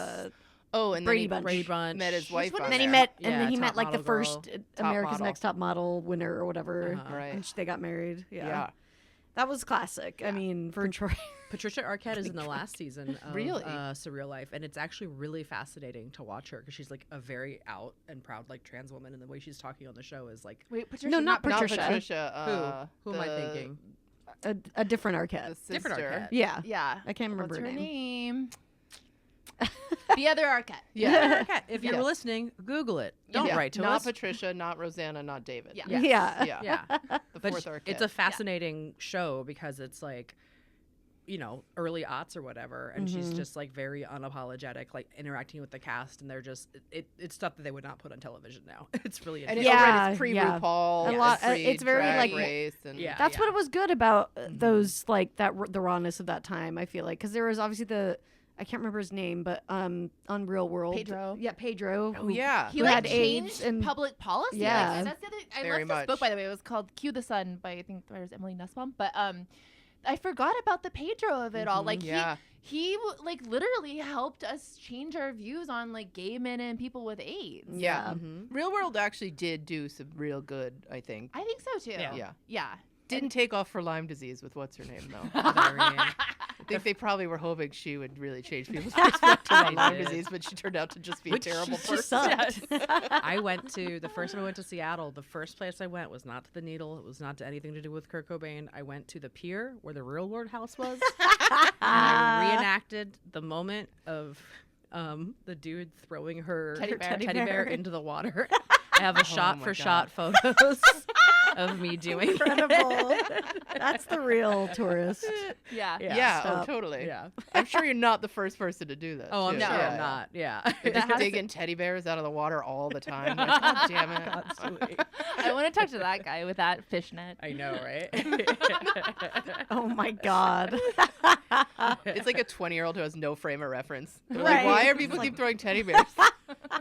B: Oh, and
C: Brady
B: then
C: Bunch.
D: Brady Bunch.
B: met his wife.
C: and
B: on
C: then he
B: there.
C: met
D: Yeah,
C: and then he
D: Top
C: met like the
D: Model Girl.
C: first
B: Top
C: America's
B: Model.
C: Next Top Model winner or whatever.
B: Right.
C: And they got married. Yeah.
B: Yeah.
C: That was classic. I mean, Vern Troyer.
D: Patricia Arquette is in the last season of
B: Really?
D: Surreal Life, and it's actually really fascinating to watch her because she's like a very out and proud like trans woman, and the way she's talking on the show is like
A: Wait, Patricia.
C: No, not
B: Not
C: Patricia.
B: Patricia.
D: who am I
B: the-
D: thinking?
C: A different
B: The
C: Arquette.
B: sister.
D: Different Arquette.
C: Yeah.
A: Yeah.
C: I can't remember
A: What's
C: her
A: her
C: name.
A: name? The other Arquette.
B: Yeah.
D: Arquette. If you're
B: Yeah.
D: listening, Google it. Don't
B: Yeah.
D: write to
B: not
D: us.
B: Patricia, not Rosanna, not David.
A: Yeah.
D: Yes.
C: Yeah.
B: Yeah.
D: Yeah.
B: The
D: But
B: fourth Arquette.
D: it's a fascinating show because it's like, you know, early aughts or whatever, and she's just like very unapologetic, like interacting with the cast, and they're just it's stuff that they would not put on television now. It's really
B: and
D: interesting.
B: it's pre
C: Yeah.
B: RuPaul.
C: A lot-
B: pre
C: it's very,
B: Drag
C: like-
B: Race and
D: Yeah.
C: That's what it was good about
B: Mm-hmm.
C: those like the rawness of that time. I feel like because there was obviously I can't remember his name, but on Real World,
A: Pedro.
C: Yeah, Pedro.
B: Oh yeah.
A: He
C: Who
A: like
C: had
A: changed
C: AIDS and-
A: public policy.
C: Yeah.
A: Like, and that's the other. I
B: Very
A: love this
B: much.
A: book by the way. It was called "Cue the Sun" by I think there's Emily Nussbaum. But I forgot about the Pedro of it all. Like
B: Yeah.
A: he like literally helped us change our views on like gay men and people with AIDS.
B: Yeah.
D: Mhm.
B: Real World actually did do some real good, I think.
A: I think so too.
D: Yeah.
B: Yeah.
A: Yeah.
B: Didn't take off for Lyme disease with what's her name though. I think they probably were hoping she would really change people's perspective on
D: They
B: Lyme
D: did.
B: disease, but she turned out to just be a
D: Which
B: terrible
C: She
B: person.
C: sucked.
D: I went to the first time I went to Seattle. The first place I went was not to the Needle. It was not to anything to do with Kurt Cobain. I went to the pier where the Real World House was. And I reenacted the moment of the dude throwing her
A: Teddy bear.
D: teddy bear into the water. I have a shot for shot photos of me doing
C: Incredible. That's the real tourist.
A: Yeah.
B: Yeah,
C: Stop.
B: oh, totally.
D: Yeah.
B: I'm sure you're not the first person to do that.
D: Oh, I'm
B: too.
D: sure
A: No.
D: I'm not. Yeah.
B: You're
A: That
B: just
A: has to-
B: digging teddy bears out of the water all the time. Like, God damn it.
D: Constantly.
A: I want to talk to that guy with that fishnet.
D: I know, right?
C: Oh my god.
B: It's like a 20-year-old who has no frame of reference. They're
C: Right.
B: like, why are people keep throwing teddy bears?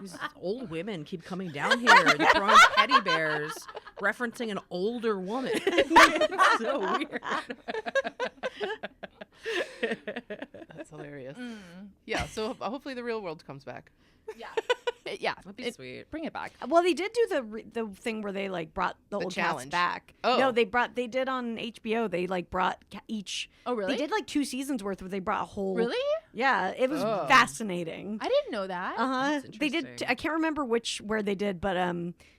D: These old women keep coming down here and throwing teddy bears, referencing an older woman. It's so weird.
B: That's hilarious. Yeah, so hopefully the Real World comes back.
A: Yeah. Yeah.
D: That'd be sweet.
A: Bring it back.
C: Well, they did do the thing where they like brought the old cast
B: challenge.
C: back.
B: Oh.
C: No, they did on HBO. They like brought each.
A: Oh, really?
C: They did like 2 seasons worth where they brought a whole.
A: Really?
C: Yeah, it was
B: Oh.
C: fascinating.
A: I didn't know that.
C: Uh-huh.
D: That's
C: They did.
D: interesting.
C: I can't remember where they did, but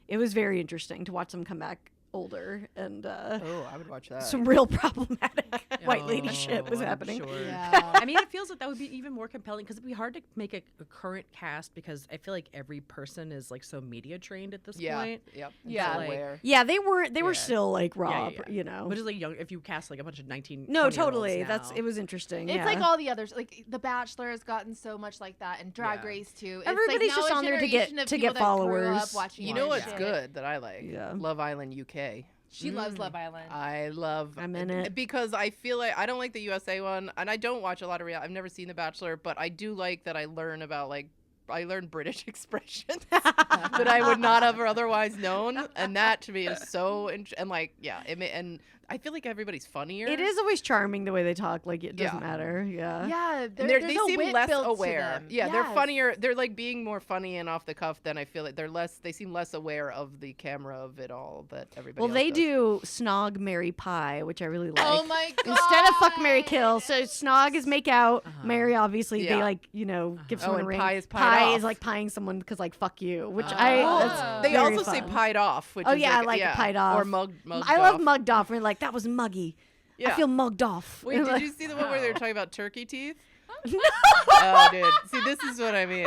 C: it was very interesting to watch them come back older and
B: Oh, I would watch that.
C: some real problematic white lady
D: Oh,
C: shit was
D: I'm
C: happening.
D: sure.
A: Yeah.
D: I mean, it feels like that would be even more compelling because it'd be hard to make a current cast because I feel like every person is like so media trained at this
B: yeah.
D: point.
B: Yep.
A: Yeah.
B: So
D: Like-
B: aware.
C: Yeah, they were
D: Yeah.
C: still like raw,
D: yeah.
C: you know.
D: Which is like young if you cast like a bunch of 19.
C: No,
D: 20-year-olds
C: totally.
D: now.
C: It was interesting.
A: It's
C: yeah.
A: like all the others. Like The Bachelor has gotten so much like that, and Drag
D: Yeah.
A: Race too. It's
C: Everybody's
A: like
C: just
A: now a
C: on there to get-
A: generation of
C: to
A: people
C: get
A: that grew
C: followers.
A: up watching
B: You know
A: this
B: what's
A: shit.
B: good that I like?
C: Yeah.
B: Love Island UK.
A: She loves Love Island.
C: I'm in it.
B: Because I feel like I don't like the USA one, and I don't watch a lot of reality. I've never seen The Bachelor, but I do like that I learn about I learned British expressions that I would not have otherwise known, and that to me is so and I feel like everybody's funnier.
C: It is always charming the way they talk. Like, it doesn't matter. Yeah.
A: Yeah,
B: they
A: a
B: seem
A: wit
B: less
A: built to
B: aware.
A: them.
B: Yeah, they're
A: Yes.
B: funnier. They're like being more funny and off the cuff than I feel like they seem less aware of the camera of it all that everybody.
C: Well,
B: else
C: they
B: does.
C: do snog, marry, pie, which I really like.
A: Oh my god!
C: Instead of fuck, marry, kill. So snog is make out. Marry, obviously,
B: Yeah.
C: they give someone a
B: and
C: ring.
B: pie is pied
C: pie
B: off.
C: is like pieing someone because like fuck you, which
A: Oh.
C: that's
B: They
C: very
B: also say
C: fun.
B: pied off, which
C: Oh,
B: is
C: yeah,
B: like,
C: I like pied off.
B: or mugged
C: I love
B: off.
C: mugged off. We're like, that was muggy. I
B: Yeah.
C: feel mugged off.
B: Wait, did you see the one where they were
D: Wow.
B: talking about turkey teeth? Oh, dude. See, this is what I mean.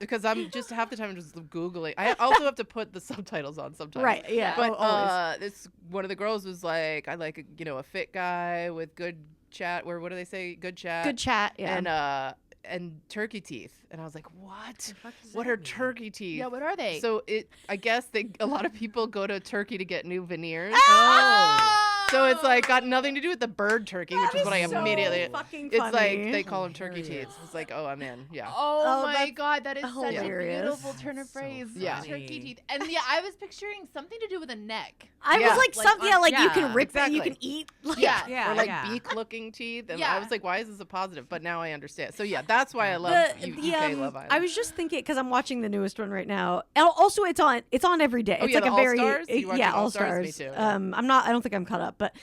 B: Because I'm just half the time I'm just Googling. I also have to put the subtitles on sometimes.
C: Right, yeah.
B: But
C: always.
B: this one of the girls was like, I like a fit guy with good chat. Or what do they say? Good chat.
C: Good chat, yeah.
B: And turkey teeth. And I was like, what?
D: does
B: What
D: that
B: are
D: mean?
B: turkey teeth?
A: Yeah, what are they?
B: So I guess a lot of people go to Turkey to get new veneers.
D: Oh.
B: So it's like got nothing to do with the bird turkey, which is what I
C: so
B: immediately.
C: fucking
B: It's
C: funny.
B: like they call them turkey
D: Hilarious.
B: teeth. It's like, oh, I'm in. Yeah.
A: Oh,
C: Oh,
A: my
C: that's
A: god, that is such a
C: hilarious.
A: beautiful turn of
D: That's so
A: phrase.
B: Yeah.
A: Turkey
D: funny.
A: teeth. And yeah, I was picturing something to do with a neck.
C: I
B: Yeah.
C: was like,
D: Like,
C: something, like you can
D: yeah,
C: rip it, you
B: exactly.
C: can eat. Like,
A: Yeah.
D: Yeah.
B: Or like
D: yeah.
B: beak-looking teeth, and
A: Yeah.
B: I was like, "Why is this a positive?" But now I understand. So yeah, that's why I love UK Love Island.
C: I was just thinking because I'm watching the newest one right now. And also, it's on every day.
B: Oh,
C: It's
B: yeah,
C: like
B: the
C: a very
B: All-Stars? You watching
C: yeah, All
B: All-Stars?
C: Stars.
B: Me too, yeah.
C: I don't think I'm caught up, but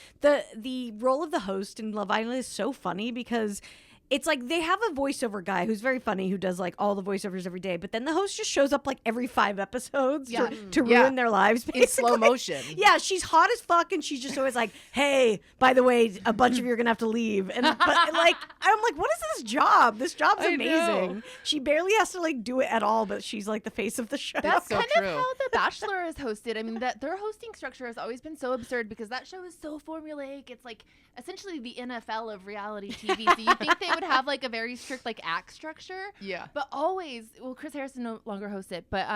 C: the role of the host in Love Island is so funny because it's like they have a voiceover guy who's very funny who does like all the voiceovers every day, but then the host just shows up like every 5 episodes
A: Yeah.
C: to
B: Yeah.
C: ruin their lives
B: in slow
C: basically.
B: motion.
C: Yeah, she's hot as fuck, and she's just always like, "Hey, by the way, a bunch of you are gonna have to leave." And but like, I'm like, "What is this job? This job's
B: I
C: amazing."
B: know.
C: She barely has to like do it at all, but she's like the face of the show.
A: That's
B: so
A: kind
B: true.
A: of how The Bachelor is hosted. I mean, that their hosting structure has always been so absurd because that show is so formulaic. It's like essentially the NFL of reality TV. So you think they would have like a very strict like act structure,
B: Yeah.
A: but always, well, Chris Harrison no longer hosts it, but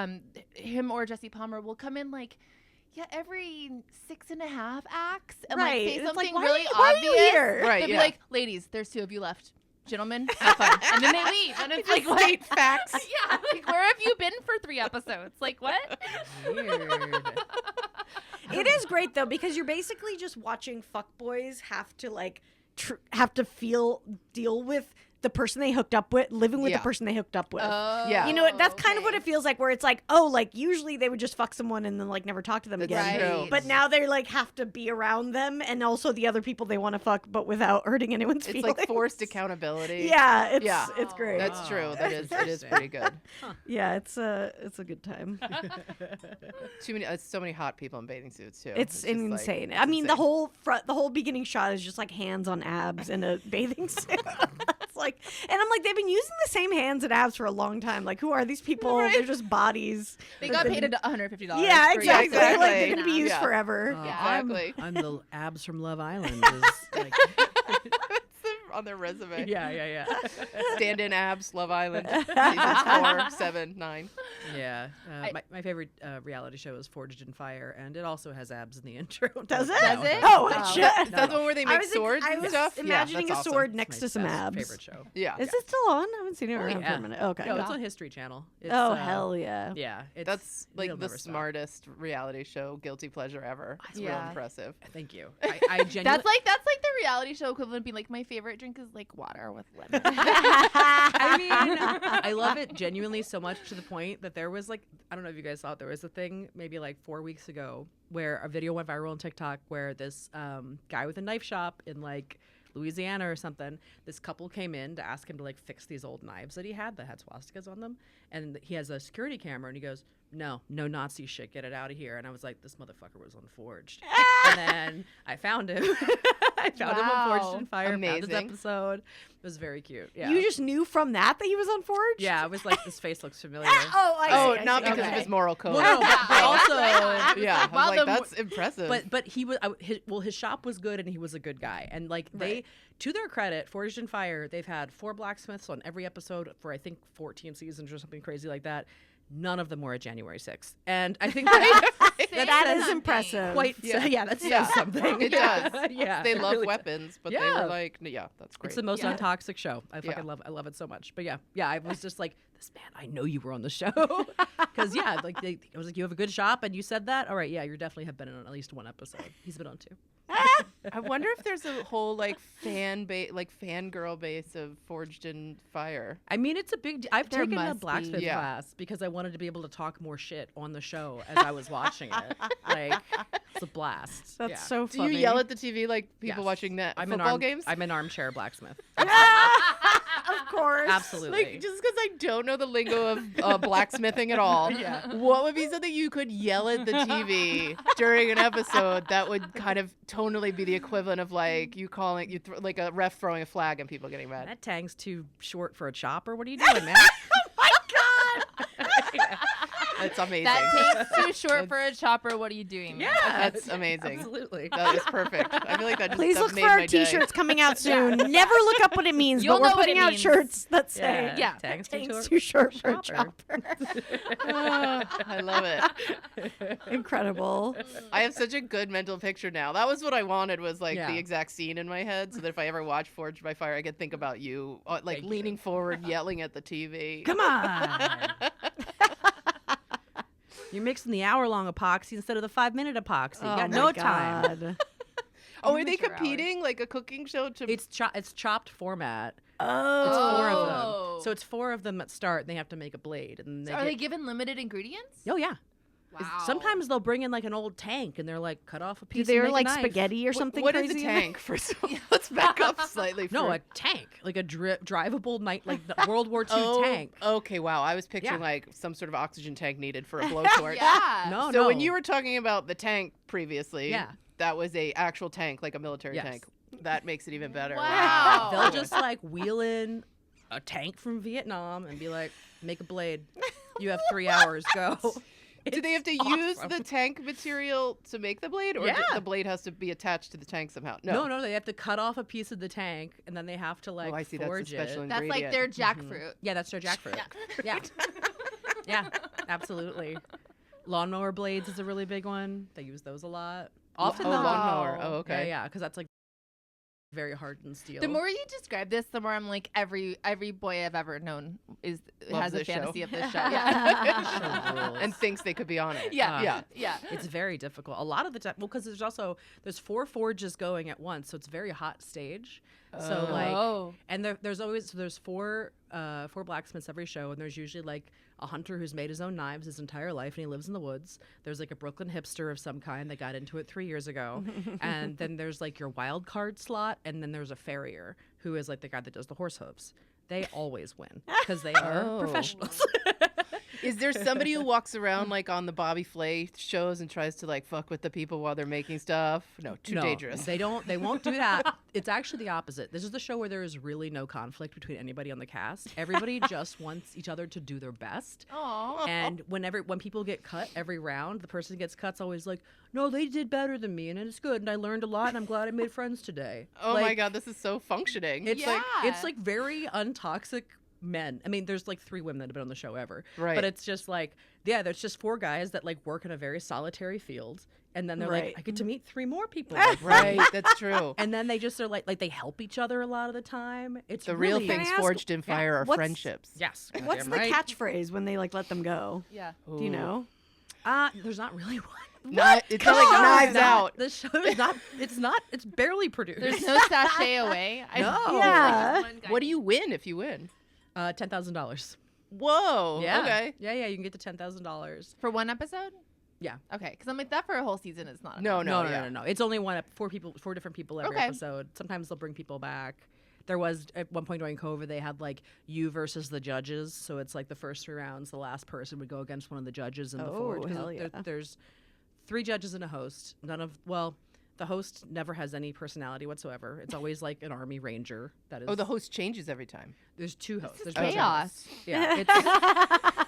A: him or Jesse Palmer will come in like. Yeah, every 6.5 acts and
C: Right.
A: like say
C: It's
A: something
C: like, why are
A: really
C: you- why are
A: obvious.
C: you here?
B: Right,
A: They'll
B: yeah.
A: be like, ladies, there's 2 of you left. Gentlemen, have fun. And then they leave. And it's like, what?
B: State facts.
A: Yeah, like where have you been for 3 episodes? Like what?
D: Weird.
C: It is great though because you're basically just watching fuckboys have to like have to deal with the person they hooked up with, living with
B: Yeah.
C: the person they hooked up with.
B: Yeah.
C: You know, that's kind of what it feels like, where it's like, oh, like usually they would just fuck someone and then like never talk to them
B: That's
C: again.
B: true.
C: But now they like have to be around them and also the other people they want to fuck, but without hurting anyone's
B: It's
C: feelings.
B: like forced accountability.
C: Yeah,
B: Yeah.
C: it's great.
B: That's true. That is. It is
D: Interesting.
B: pretty good.
C: Yeah, it's a good time.
B: So many hot people in bathing suits too.
C: It's
B: just, like,
C: insane.
B: it's
C: I mean,
B: insane.
C: the whole beginning shot is just like hands on abs in a bathing suit. It's like, and I'm like, they've been using the same hands and abs for a long time. Like, who are these people?
B: Right.
C: They're just bodies.
A: They
C: that
A: got
C: been-
A: paid $150.
C: Yeah,
A: for
C: exactly.
A: each
C: They're, like,
B: exactly.
C: they're gonna be used
B: Yeah.
C: forever.
A: Yeah.
B: Exactly.
D: I'm the abs from Love Island. Is like,
B: on their resume.
D: yeah.
B: Stand-in abs, Love Island, seasons 4, 7, 9.
D: Yeah. My favorite reality show is Forged in Fire, and it also has abs in the intro.
C: Does it?
A: Does it?
C: Oh,
A: Wow.
C: shit.
B: That's the one where they
C: I
B: make
C: was
B: swords
C: I
B: and
C: was
B: stuff.
C: imagining
B: yeah,
C: a
B: that's
C: sword
B: awesome.
C: next
D: My
C: to some
D: best
C: abs.
D: favorite show.
B: Yeah.
C: Is it still on? I haven't seen it
D: Oh,
C: around for
D: yeah.
C: a minute. Okay.
D: No, it's on History Channel. It's,
C: Oh, hell yeah.
D: Yeah. It's,
B: That's like
D: it'll
B: the
D: never stop.
B: smartest reality show guilty pleasure ever. It's real
A: Yeah.
B: impressive.
D: Thank you. I genuinely.
A: That's like the reality show equivalent of being like my favorite drink is like water with lemon.
D: I mean, I love it genuinely so much to the point that there was like, I don't know if you guys saw it, there was a thing maybe like 4 weeks ago where a video went viral on TikTok where this guy with a knife shop in like Louisiana or something, this couple came in to ask him to like fix these old knives that he had that had swastikas on them. And he has a security camera and he goes, no Nazi shit, get it out of here. And I was like, this motherfucker was unforged. And then I found him. I found him on Forged in Fire. Found his
B: Amazing.
D: episode. It was very cute. Yeah.
C: You just knew from that he was unforged?
D: Yeah, I was like, this face looks familiar.
C: Oh, I
B: Oh,
C: see, I
B: not
C: see.
B: because of
C: Okay.
B: his moral code.
D: Well, no, but also,
B: yeah,
A: Wow,
B: I'm like,
A: the-
B: that's impressive.
D: but he was his shop was good and he was a good guy. And like they, to their credit, Forged in Fire, they've had 4 blacksmiths on every episode for I think 14 seasons or something crazy like that. None of them were at January 6th. And I think that
C: is impressive.
D: Quite, that says something.
B: It does.
D: Yeah.
B: They love
D: really
B: weapons, but they
D: Yeah.
B: were like, yeah, that's great.
D: It's the most
A: Yeah.
D: untoxic show. I fucking
B: Yeah.
D: I love it so much. But yeah, I was just like, this man, I know you were on the show. Because like I was like, you have a good shop and you said that? All right, yeah, you definitely have been on at least one episode. He's been on 2.
B: I wonder if there's a whole like fangirl base of Forged in Fire.
D: I mean, it's a big I've
A: There
D: taken a
A: must be.
D: blacksmith
B: Yeah.
D: class because I wanted to be able to talk more shit on the show as I was watching it. Like, it's a blast.
C: That's
D: Yeah.
C: so
B: Do
C: funny.
B: you yell at the TV like people
D: Yes.
B: watching that
D: I'm
B: football
D: an
B: games?
D: I'm an armchair blacksmith.
C: Of course.
D: Absolutely.
B: Like, just because I don't know the lingo of blacksmithing at all, what would be something you could yell at the TV during an episode that would kind of tonally be the equivalent of like you calling like a ref throwing a flag and people getting mad?
D: That tang's too short for a chopper. What are you doing, man?
B: That's amazing.
A: That takes too short for a chopper. What are you doing? man?
B: That's amazing.
D: Absolutely.
B: That is perfect. I feel like that just
C: Please
B: that
C: look
B: made
C: for our
B: my day.
C: t-shirts coming out soon. Never look up what it means,
A: You'll
C: but we're
A: know what
C: putting
A: it
C: out
A: means.
C: shirts that say
D: Yeah. Tang's
C: "Thanks
D: too
C: too short for a
D: chopper."
C: chopper."
B: I love it.
C: Incredible.
B: I have such a good mental picture now. That was what I wanted, was like
D: Yeah.
B: the exact scene in my head, so that if I ever watch Forged by Fire, I could think about you, like
D: Thank
B: leaning forward, yelling at the TV.
C: Come on.
D: You're mixing the hour-long epoxy instead of the 5-minute epoxy. You
C: Oh
D: got
C: my
D: no time.
C: God.
B: Oh, are they
A: Amateur hour.
B: competing like a cooking show? To
D: It's chopped format.
C: Oh.
D: It's 4 of
A: Oh.
D: them. So it's 4 of them that start. And they have to make a blade, and
A: So are they given limited ingredients?
D: Oh yeah.
A: Wow.
D: Sometimes they'll bring in like an old tank, and they're like, cut off a piece.
C: Do they
D: and
C: are
D: make
C: like
D: a knife.
C: spaghetti or something
B: What is
C: crazy?
B: a tank? First of all, let's back up slightly.
D: No,
B: for-
D: a tank, like a drivable like the World War II
B: Oh,
D: tank.
B: okay, wow. I was picturing
D: Yeah.
B: like some sort of oxygen tank needed for a blowtorch.
A: Yeah.
D: No,
B: So
D: no.
B: when you were talking about the tank previously,
D: Yeah.
B: that was a actual tank, like a military
D: Yes.
B: tank. That makes it even better.
A: Wow.
D: They'll just like wheel in a tank from Vietnam and be like, make a blade. You have 3 hours. Go.
B: Do they have to
D: It's
B: use
D: awesome.
B: the tank material to make the blade, or
D: Yeah.
B: the blade has to be attached to the tank somehow?
D: No, they have to cut off a piece of the tank, and then they have to like
B: Oh, I see. That's a
D: forge
B: special
D: it.
A: That's like their jackfruit.
D: Yeah, that's their jackfruit. Yeah. Yeah, absolutely. Lawnmower blades is a really big one. They use those a lot. Often
B: Oh,
D: they'll-
B: lawnmower. Oh, okay.
D: Yeah, because that's like very hardened steel.
A: The more you describe this, the more I'm like every boy I've ever known
B: Loves
A: has a
B: this show.
A: fantasy of this show. Yeah.
D: Show rules.
B: And thinks they could be on it.
A: Yeah.
B: Yeah.
A: Yeah.
D: It's very difficult. A lot of the time, well, because there's 4 forges going at once, so it's a very hot stage. So like,
A: Oh.
D: and there's 4 blacksmiths every show, and there's usually like a hunter who's made his own knives his entire life, and he lives in the woods. There's like a Brooklyn hipster of some kind that got into it 3 years ago, and then there's like your wild card slot, and then there's a farrier who is like the guy that does the horse hooves. They always win because they are
B: Oh.
D: professionals.
B: Is there somebody who walks around like on the Bobby Flay shows and tries to like fuck with the people while they're making stuff? No, too dangerous.
D: They won't do that. It's actually the opposite. This is the show where there is really no conflict between anybody on the cast. Everybody just wants each other to do their best.
A: Oh.
D: And when people get cut every round, the person who gets cut's always like, no, they did better than me, and it's good, and I learned a lot, and I'm glad I made friends today.
B: Oh
D: Like,
B: my god, this is so functioning.
D: It's
A: Yeah.
D: like very untoxic men. I mean, there's like 3 women that have been on the show ever.
B: Right.
D: But it's just like, yeah, there's just 4 guys that like work in a very solitary field, and then they're
C: Right.
D: like, I get to meet 3 more people. like me.
B: Right, that's true.
D: And then they just are like they help each other a lot of the time. It's
B: The
D: really,
B: real things
C: Can I ask-
B: forged in fire are
C: what's-
B: friendships.
D: Yes.
C: What's
D: goddamn
C: the
D: right.
C: catchphrase when they like let them go?
A: Yeah.
C: Do you know?
D: There's not really one.
B: It's not like Knives Out.
D: The show is not. It's barely produced.
A: There's no sachet away.
D: No.
C: Yeah.
B: What do you win if you win?
D: $10,000.
B: Whoa.
D: Yeah.
B: Okay.
D: Yeah. You can get to $10,000.
A: For one episode?
D: Yeah.
A: Okay. Because I'm like, that for a whole season is not
B: No,
A: enough.
B: no.
D: It's only 4 different people every
A: Okay.
D: episode. Sometimes they'll bring people back. There was at one point during COVID, they had like you versus the judges. So it's like the first 3 rounds, the last person would go against one of the judges in the
C: Oh,
D: forge. 'Cause
C: hell yeah.
D: There's 3 judges and a host. The host never has any personality whatsoever. It's always like an army ranger. That is.
B: Oh, the host changes every time.
D: There's 2 hosts.
A: This is
D: There's no
A: chaos.
D: judges. Yeah,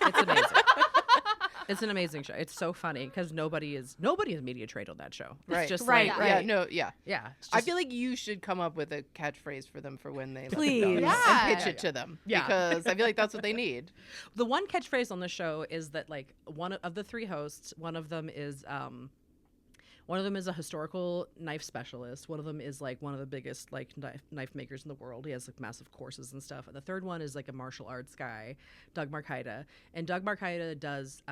D: it's amazing. It's an amazing show. It's so funny because nobody is media trained on that show. It's
B: Right.
D: just
C: Right,
D: like,
C: right.
B: Yeah.
D: it's
B: I
D: just-
B: feel like you should come up with a catchphrase for them for when they
C: Please.
B: let it go
A: Yeah.
B: and pitch it to them.
D: Yeah.
B: Because I feel like that's what they need.
D: the one catchphrase on the show is that like one of the three hosts, one of them is a historical knife specialist. One of them is like one of the biggest like knife makers in the world. He has like massive courses and stuff. And the third one is like a martial arts guy, Doug Marcaida. And Doug Marcaida does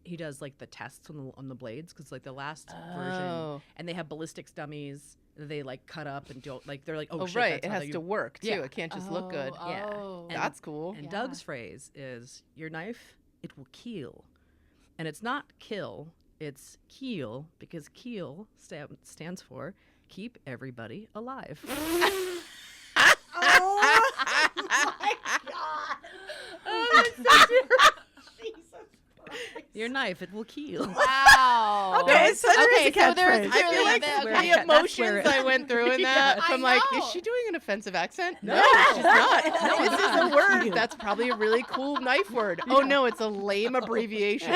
D: he does like the tests on the blades because like the last version, and they have ballistics dummies that they like cut up and don't like they're like
B: Oh,
D: shit,
B: right.
D: that's
B: It
D: how
B: has
D: they-
B: to work, too.
D: Yeah.
B: It can't just look good.
D: Yeah.
A: Oh.
B: That's cool.
D: And
A: Yeah.
D: Doug's phrase is, your knife, it will keel. And it's not kill, it's keel, because keel stands for keep everybody alive.
C: Oh my god!
D: Your knife, it will keel.
A: Wow.
C: Okay, so there is a
A: so there's
C: catchphrase.
B: I feel
A: clearly
B: like
A: the-
D: where
A: okay.
B: the
D: that's where
B: emotions I went through in that.
A: I
B: I'm like, is
A: know.
B: she doing an offensive accent?
D: No.
B: she's not.
D: No,
B: This
D: it's
B: is a
D: not.
B: word. That's probably a really cool knife word. Oh no, it's a lame abbreviation.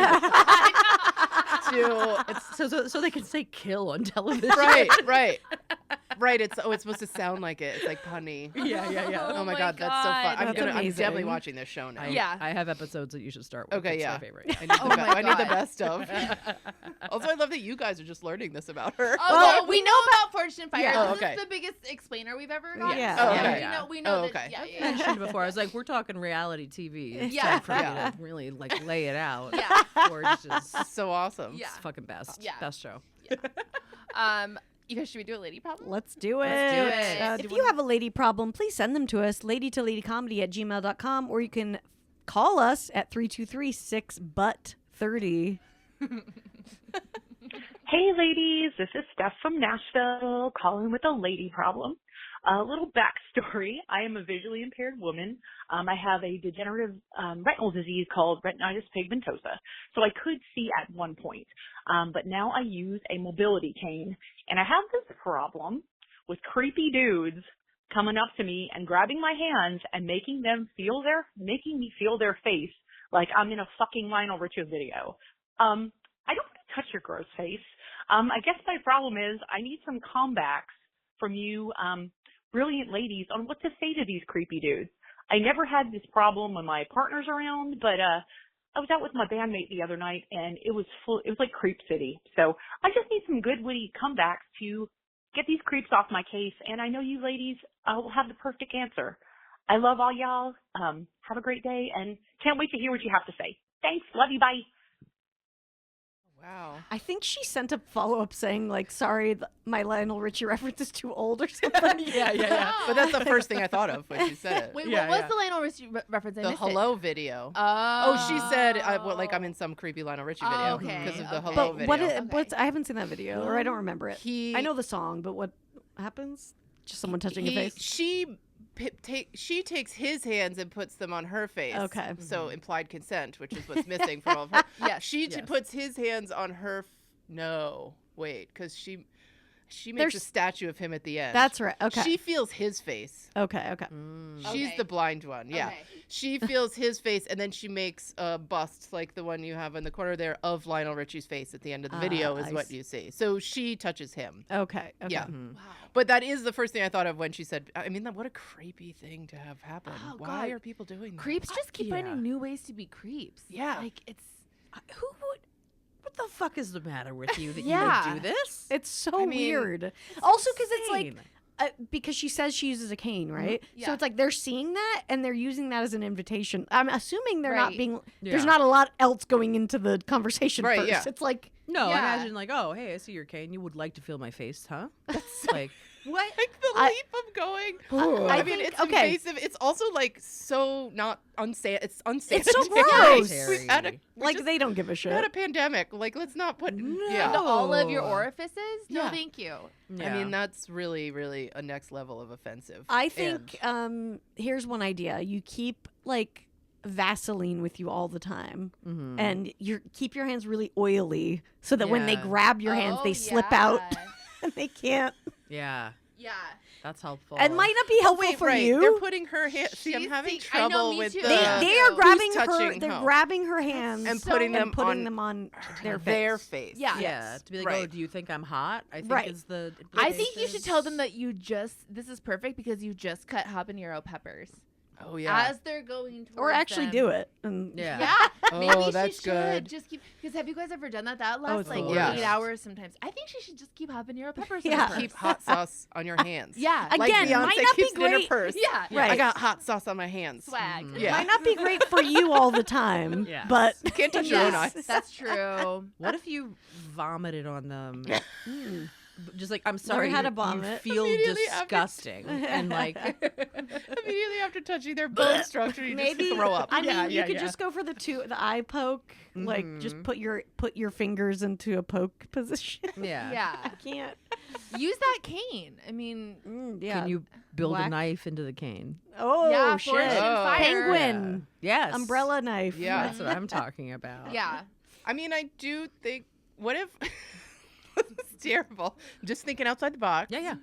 D: So they can say kill on television.
B: Right. It's supposed to sound like it. It's like punny.
D: Yeah.
B: Oh my
A: my
B: god, that's so fun.
A: God.
C: That's
B: I'm
C: amazing.
B: definitely watching this show now.
A: Yeah.
D: I have episodes that you should start with.
B: Okay,
D: It's
B: yeah.
D: my favorite.
B: I need the,
A: Oh my
B: I need the
A: God.
B: best of. Also, I love that you guys are just learning this about her.
A: Oh, well, we know about Fortune Fire.
B: Yeah.
A: This
B: Oh, okay.
A: is the biggest explainer we've ever gotten.
C: Yeah.
A: So
B: Oh, okay.
A: we know
B: Oh,
A: that.
B: okay.
A: Yeah,
D: I've
A: yeah.
D: mentioned before. I was like, we're talking reality TV. It's
A: Yeah.
D: time for
B: Yeah.
D: me to really like lay it out.
A: Yeah.
D: Or it's just
B: So awesome.
A: Yeah.
D: it's fucking best.
A: Yeah.
D: Best show.
A: You guys, should we do a lady problem?
C: Let's do it.
A: Let's do it.
C: If you have a lady problem, please send them to us, ladytoladycomedy@gmail.com, or you can call us at 323-6-BUT-30.
E: Hey ladies, this is Steph from Nashville calling with a lady problem. A little backstory. I am a visually impaired woman. I have a degenerative retinal disease called retinitis pigmentosa. So I could see at one point. But now I use a mobility cane. And I have this problem with creepy dudes coming up to me and grabbing my hands and making me feel their face like I'm in a fucking Lionel Richie video. I don't want to touch your gross face. I guess my problem is I need some comebacks from you brilliant ladies on what to say to these creepy dudes. I never had this problem when my partner's around, but I was out with my bandmate the other night and it was like Creep City. So I just need some good witty comebacks to get these creeps off my case, and I know you ladies will have the perfect answer. I love all y'all. Have a great day and can't wait to hear what you have to say. Thanks. Love you. Bye.
B: Wow.
C: I think she sent a follow-up saying, like, sorry, my Lionel Richie reference is too old or something.
D: Yeah.
B: But that's the first thing I thought of when she said it.
A: Wait,
D: Yeah,
A: what was
D: yeah.
A: the Lionel Richie reference? I
B: The
A: missed
B: hello video.
A: It. Oh,
B: Oh, she said, like I'm in some creepy Lionel Richie video
A: Oh, okay,
B: because of the
A: okay.
B: hello
C: But
B: video.
C: what's I haven't seen that video, or I don't remember it.
B: He-
C: I know the song, but what happens? Just someone touching your face?
B: She takes his hands and puts them on her face.
C: Okay.
B: So implied consent, which is what's missing from all of her.
A: Yes.
B: She
D: Yes.
B: puts his hands on her. No, wait, because she makes
C: There's-
B: a statue of him at the end.
C: That's right. Okay.
B: She feels his face.
C: Okay.
B: She's
A: Okay.
B: the blind one. Yeah.
A: Okay.
B: She feels his face, and then she makes a bust like the one you have in the corner there of Lionel Richie's face at the end of the video is
C: I
B: what
C: see.
B: you see. So she touches him.
C: Okay.
B: Yeah.
D: Mhm.
A: Wow.
B: But that is the first thing I thought of when she said, I mean, what a creepy thing to have happen.
A: Oh,
B: Why
A: God.
B: are people doing that?
A: Creeps just keep
D: Yeah.
A: finding new ways to be creeps.
B: Yeah.
A: Like it's.
D: Who would? What the fuck is the matter with you that
A: Yeah.
D: you would do this?
C: It's so
B: I mean,
C: weird. Also, because it's like,
D: Insane.
C: because she says she uses a cane, right?
A: Yeah.
C: So it's like they're seeing that and they're using that as an invitation. I'm assuming they're not
A: Right.
C: being.
D: Yeah.
C: There's not a lot else going into the conversation
B: Right,
C: first.
B: yeah.
C: It's like,
D: No,
A: Yeah.
D: imagine like, oh, hey, I see your cane. You would like to feel my face, huh? like,
A: What?
B: Like the
C: I-
B: leap of going.
C: I
B: I mean,
C: think-
B: it's
C: okay.
B: invasive. It's also like so not it's unsanitary.
C: It's so gross.
B: We've had a,
C: like they don't give a
B: we
C: shit.
B: had a pandemic. Like, let's not put. Yeah.
A: Into all of your
D: Oh.
A: orifices? No,
B: Yeah.
A: thank you.
B: I mean, that's really, really a next level of offensive.
C: I think here's one idea. You keep like Vaseline with you all the time,
D: Mhm.
C: and keep your hands really oily so that when they
B: Yeah.
C: grab your hands,
A: Oh,
C: they slip out
A: yeah.
C: and they can't.
D: Yeah.
A: Yeah.
D: That's helpful.
C: It might not be helpful for you.
B: They're putting her hand. See, I'm
A: She's
B: having
A: think- I know,
B: trouble
A: me
B: with
A: too.
B: the.
C: They are grabbing her.
B: touching
C: They're
B: who?
C: grabbing her hands
B: And putting them
C: on their
B: their
C: face.
B: face.
A: Yeah.
D: Yeah, to be like,
B: Right.
D: oh, do you think I'm hot? I think
C: Right.
D: is the.
A: I think you should tell them that this is perfect because you just cut habanero peppers.
B: Oh yeah.
A: As they're going towards
C: Or actually
A: them.
C: do it. And
D: Yeah.
A: Yeah.
B: Oh,
A: Maybe
B: that's
A: she should
B: good.
A: just keep, because have you guys ever done that? That lasts
C: it's
A: like
C: the
A: 8
B: worst.
A: hours sometimes. I think she should just keep habanero peppers in
C: Yeah.
A: her purse.
B: Keep hot sauce on your hands.
A: Yeah.
C: Again,
B: Like Beyonce
C: might not be
B: keeps it in her
C: great.
B: purse.
A: Yeah.
C: Right.
B: I got hot sauce on my hands.
A: Swag.
D: Mhm.
B: Yeah.
C: might not be great for you all the time.
D: Yes.
C: But
B: You can't touch your own
A: Yes,
B: eyes.
A: that's true.
D: What if you vomited on them?
C: Mm.
D: Just like, I'm sorry,
C: how to
D: you
C: vomit.
D: feel
B: Immediately after-
D: disgusting. And like,
B: Immediately after touching their bone structure, you
C: Maybe
B: just throw up.
C: I mean,
D: Yeah,
C: you
D: yeah,
C: could
D: yeah.
C: just go for the eye poke. Like, just put your fingers into a poke position.
D: yeah.
A: Yeah.
C: I can't.
A: Use that cane. I mean,
C: Yeah.
D: Can you build a
C: Whack.
D: knife into the cane?
C: Oh
A: yeah,
C: shit!
A: forest and
B: Oh.
A: fire.
C: Penguin
D: Yes.
C: umbrella knife.
B: Yeah.
D: That's what I'm talking about.
A: Yeah.
B: I mean, I do think. What if? It's terrible. Just thinking outside the box.
D: Yeah, yeah.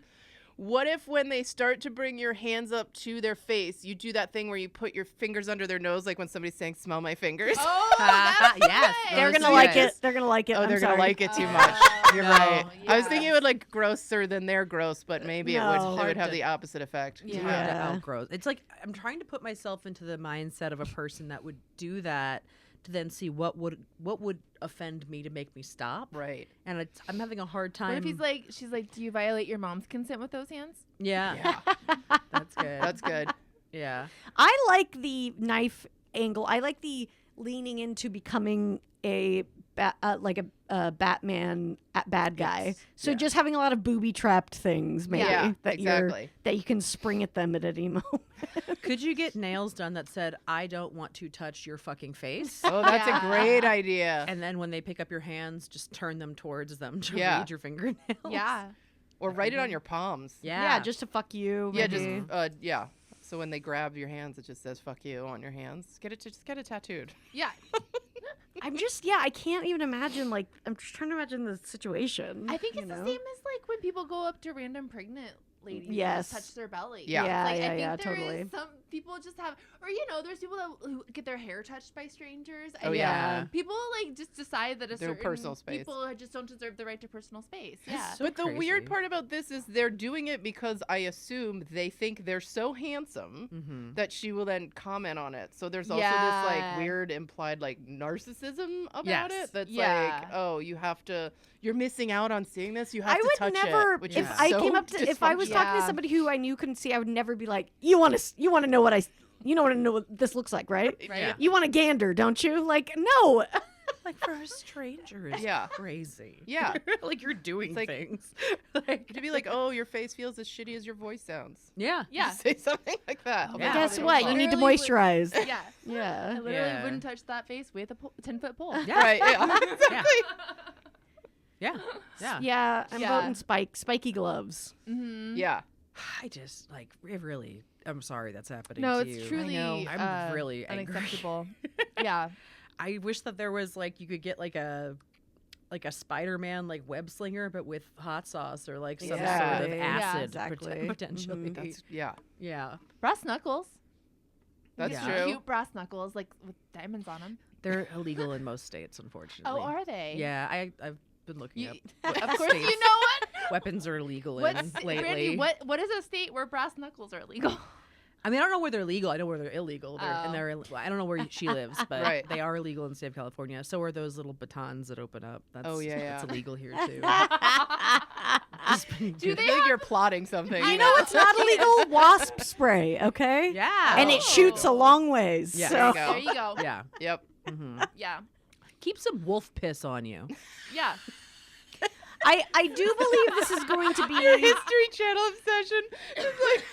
B: What if when they start to bring your hands up to their face, you do that thing where you put your fingers under their nose, like when somebody's saying, "Smell my fingers."
A: Oh, that's
D: Yes,
A: good.
C: They're
D: Those
C: gonna like
D: guys.
C: it. They're gonna like it.
B: Oh,
C: I'm
B: they're
C: sorry.
B: gonna like it too
A: Oh,
B: much. You're
A: no,
B: right. I was
A: yeah.
B: thinking it would like grosser than they're gross, but maybe it
C: No.
B: would
D: Hard
B: have
D: to-
B: the opposite effect.
A: Yeah.
D: Hard to
C: Yeah.
D: outgrow. It's like I'm trying to put myself into the mindset of a person that would do that to then see what would offend me to make me stop.
B: Right.
D: And I'm having a hard time.
A: What if he's like, she's like, do you violate your mom's consent with those hands?
D: Yeah,
B: Yeah.
D: that's good.
B: That's good.
D: yeah.
C: I like the knife angle. I like the leaning into becoming a Batman bad guy.
B: Yes.
C: So
B: Yeah.
C: just having a lot of booby trapped things, maybe
B: Yeah,
C: that
B: exactly.
C: that you can spring at them at any moment.
D: Could you get nails done that said, "I don't want to touch your fucking face"?
B: Oh, that's
A: Yeah.
B: a great idea.
D: And then when they pick up your hands, just turn them towards them to
B: Yeah.
D: read your fingernails.
A: Yeah.
B: Or write it on your palms.
D: Yeah.
C: just to fuck you.
B: Yeah,
C: maybe.
B: just yeah. So when they grab your hands, it just says "fuck you" on your hands. Just get it tattooed.
A: Yeah.
C: I can't even imagine. Like, I'm just trying to imagine the situation.
A: I think
C: you
A: it's the
C: know?
A: same as like when people go up to random pregnant ladies and
C: Yes.
A: just touch their belly.
B: Yeah.
C: Yeah,
A: Like,
C: yeah,
A: I think
C: yeah,
A: there
C: totally.
A: is some people just have, or there's people who get their hair touched by strangers.
B: Oh, yeah.
A: People like just decide that
B: Their
A: certain
B: personal space.
A: people just don't deserve the right to personal space. Yeah.
D: So
B: But the weird
D: crazy.
B: part about this is they're doing it because I assume they think they're so handsome
D: Mm-hmm.
B: that she will then comment on it. So there's also
A: Yeah.
B: this like weird implied like narcissism about
D: Yes.
B: it. That's
A: Yeah.
B: like, oh, you're missing out on seeing this. You have
C: I
B: to
C: would
B: touch
C: never.
B: it. Which
C: If
B: is
C: I
B: so
C: came up to, if I was
B: dysfunctional.
C: talking to
A: Yeah.
C: somebody who I knew couldn't see, I would never be like, you want to know what you want to know what this looks like, right?
A: Right.
B: Yeah.
C: You want to gander, don't you? Like, no.
D: Like for a stranger is
B: Yeah.
D: crazy.
B: Yeah.
D: Like you're doing
B: It's like-
D: things. Like
B: To be like, oh, your face feels as shitty as your voice sounds.
D: yeah.
A: Yeah.
B: Say something like that.
D: Yeah.
C: Guess
B: They don't
C: what?
B: fall.
C: You need to
A: Literally would-
C: moisturize.
A: Yeah. I
C: Yeah.
A: literally
D: Yeah.
A: wouldn't touch that face with a 10-foot pole.
D: Yeah.
B: Right. Yeah. Exactly.
D: Yeah. Yeah.
C: Yeah, I'm
A: Yeah.
C: voting spiky gloves.
A: Mm-hmm.
B: Yeah.
D: I just like it really. I'm sorry that's happening.
A: No,
D: to
A: it's
D: you.
A: truly
D: I'm really angry.
A: unacceptable. Yeah.
D: I wish that there was like you could get like a Spider-Man like web slinger, but with hot sauce or like some
C: Yeah.
D: sort of
C: Yeah,
D: acid
C: exactly.
D: potentially.
C: Mhm.
B: That's yeah.
D: Yeah,
A: Brass knuckles.
B: That's
D: Yeah.
B: true.
A: Cute brass knuckles, like with diamonds on them.
D: they're illegal in most states, unfortunately.
A: Oh, are they?
D: Yeah, I've been looking
A: You,
D: up.
A: of course,
D: states
A: you know what?
D: weapons are illegal
A: What's,
D: in lately.
A: Randy, what is a state where brass knuckles are illegal?
D: I mean, I don't know where they're legal. I know where they're illegal.
A: Oh.
D: And they're I don't know where she lives, but
B: Right.
D: they are illegal in the state of California. So are those little batons that open up. That's,
B: Oh, yeah,
D: That's
B: yeah.
D: illegal here too.
A: Do
B: I
A: they
B: feel like you're plotting something.
C: I
B: you
C: know it's not illegal wasp spray, okay?
D: Yeah.
C: And it shoots a long ways.
D: Yeah.
C: So.
B: There you
A: There you go.
D: Yeah.
B: Yep.
D: hmm
A: Yeah.
D: Keep some wolf piss on you.
A: Yeah.
C: I do believe this is going to
B: Your
C: be.
B: History Channel obsession. It's like,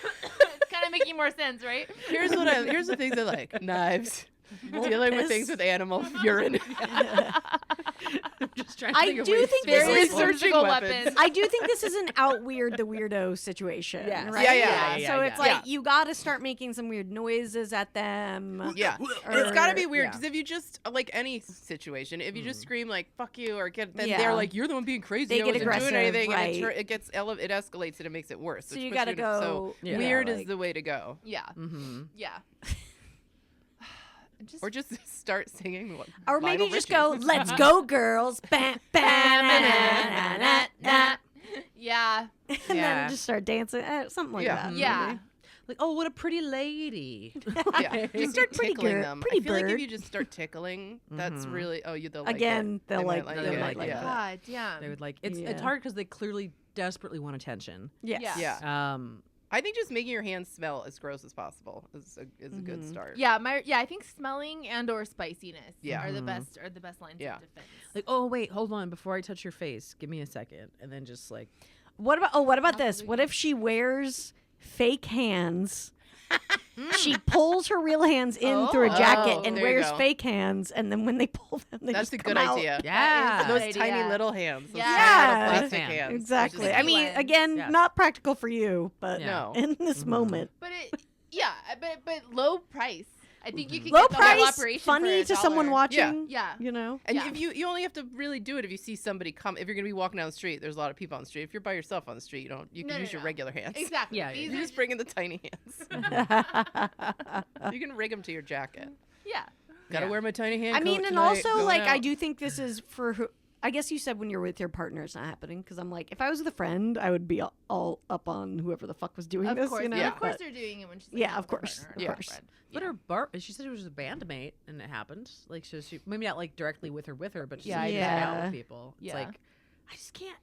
A: It's kind of making more sense, right?
B: here's the things I like: knives, Dealing with things with animal urine.
D: I'm just trying to
C: I
D: think of
C: do
D: ways
C: think
D: to
C: this
A: Very
C: is-
A: surgical
B: weapons.
A: weapons.
C: I do think this is an out weird the weirdo situation.
D: Yes.
C: Right?
B: Yeah.
C: So it's
B: yeah.
C: like you got to start making some weird noises at them.
B: Yeah,
C: Or-
B: it's got to be weird
D: yeah.
B: because if you just like any situation, if you just scream like "fuck you" or then
C: Yeah.
B: they're like, "You're the one being crazy."
C: They
B: I
C: get
B: wasn't
C: aggressive,
B: doing anything,
C: right.
B: and it escalates and it makes it worse.
C: So
B: which
C: you
B: puts
C: got to
B: in-
C: go.
B: So
D: Yeah.
B: weird is
C: like-
B: the way to go,
A: Yeah.
D: Mm-hmm.
A: Yeah. Just,
B: or just start singing.
C: Or maybe
B: Lionel
C: just
B: Richie.
C: go, let's go, girls. Bam, bam, na, na, na, na.
A: yeah.
C: And
B: Yeah.
C: then just start dancing. Something like
B: Yeah.
C: that.
A: Yeah.
C: maybe.
D: Like, oh, what a pretty lady.
B: Yeah, just start
C: Pretty
B: tickling
C: girl-
B: them.
C: pretty
B: I feel like
C: bird.
B: if you just start tickling, that's
D: Mhm.
B: really they'll like
C: Again,
B: it.
C: they'll
B: They
C: like-
B: might
C: they'll
B: it.
C: like
B: yeah.
C: that.
A: God damn.
D: They would like it's
C: Yeah.
D: hard because they clearly desperately want attention.
C: Yes.
A: Yeah.
B: Yeah. I think just making your hands smell as gross as possible is a good
C: Mhm.
B: start.
A: Yeah, I think smelling and or spiciness
B: Yeah.
A: are the
D: Mhm.
A: best lines
B: Yeah.
A: of defense.
D: Like, oh wait, hold on, before I touch your face, give me a second, and then just like,
C: What about this? What if she wears fake hands? She pulls her real hands in through a jacket
B: Oh,
C: and
B: there you
C: wears
B: go.
C: fake hands, and then when they pull them, they
B: That's
C: just
B: a good
C: come out.
B: idea.
D: yeah,
A: That
B: Those
A: is-
B: tiny
A: idea.
B: little hands. Those
A: Yeah.
B: tiny little
C: Yeah.
B: plastic
D: Fan.
B: hands.
C: Exactly.
A: Just
C: I mean,
A: lens.
C: again,
D: Yes.
C: not practical for you, but
B: No.
C: in this
D: Mhm.
C: moment,
A: But but low price. I think you can
C: low
A: get the whole
C: price,
A: operation for
C: funny
A: a
C: to someone
A: $1.
C: watching.
A: Yeah.
C: You know.
B: And
A: Yeah.
B: if you only have to really do it if you see somebody come. If you're gonna be walking down the street, there's a lot of people on the street. If you're by yourself on the street, you can use your regular hands.
A: Exactly.
D: Yeah,
A: These
B: You
A: are
B: just bring in the tiny hands. You can rig them to your jacket.
A: yeah.
B: Gotta
D: Yeah.
B: wear my tiny hand.
C: I mean,
B: coat
C: and
B: tonight,
C: also
B: going
C: like I
B: out.
C: do think this is for who. I guess you said when you're with your partner, it's not happening because I'm like, if I was with a friend, I would be all up on whoever the fuck was doing
A: Of
C: this.
A: course.
C: You know?
A: Yeah. Of course
C: But-
A: they're doing it when she's
C: Yeah,
A: out
C: of
A: with her
C: course,
A: partner or
C: of
A: her
C: course.
A: friend.
D: but
A: Yeah.
D: she said it was a bandmate, and it happened. Like, so she maybe not like directly with her, but just
A: Yeah,
D: like
C: yeah.
D: out with people. It's
A: Yeah.
D: like I just can't.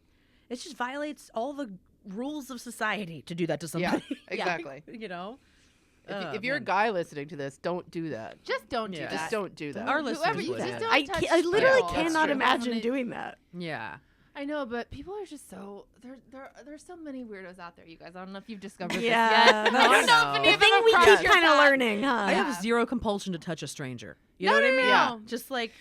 D: It just violates all the rules of society to do that to
B: Yeah,
D: somebody.
B: exactly.
D: You know.
B: If you're a guy listening to this, don't do that.
A: Just don't do
D: Yeah.
A: that.
B: Just don't do that.
D: Our
A: Whoever
D: listeners
A: you
D: would.
A: just don't
C: I,
A: touch
C: I literally
A: people.
B: That's
C: cannot
B: true.
C: imagine doing that.
D: Yeah.
A: I know, but people are just so there's so many weirdos out there, you guys. I don't know if you've discovered
C: Yeah,
A: this yet. I
C: that's-
A: don't know if any
C: The
A: of them
C: thing
A: have
C: we
A: crossed
C: keep
A: your
C: kind of
A: path.
C: learning, huh?
D: I
A: Yeah.
D: have zero compulsion to touch a stranger. You
A: No,
D: know what I
A: no,
D: mean?
A: no.
B: Yeah.
D: Just like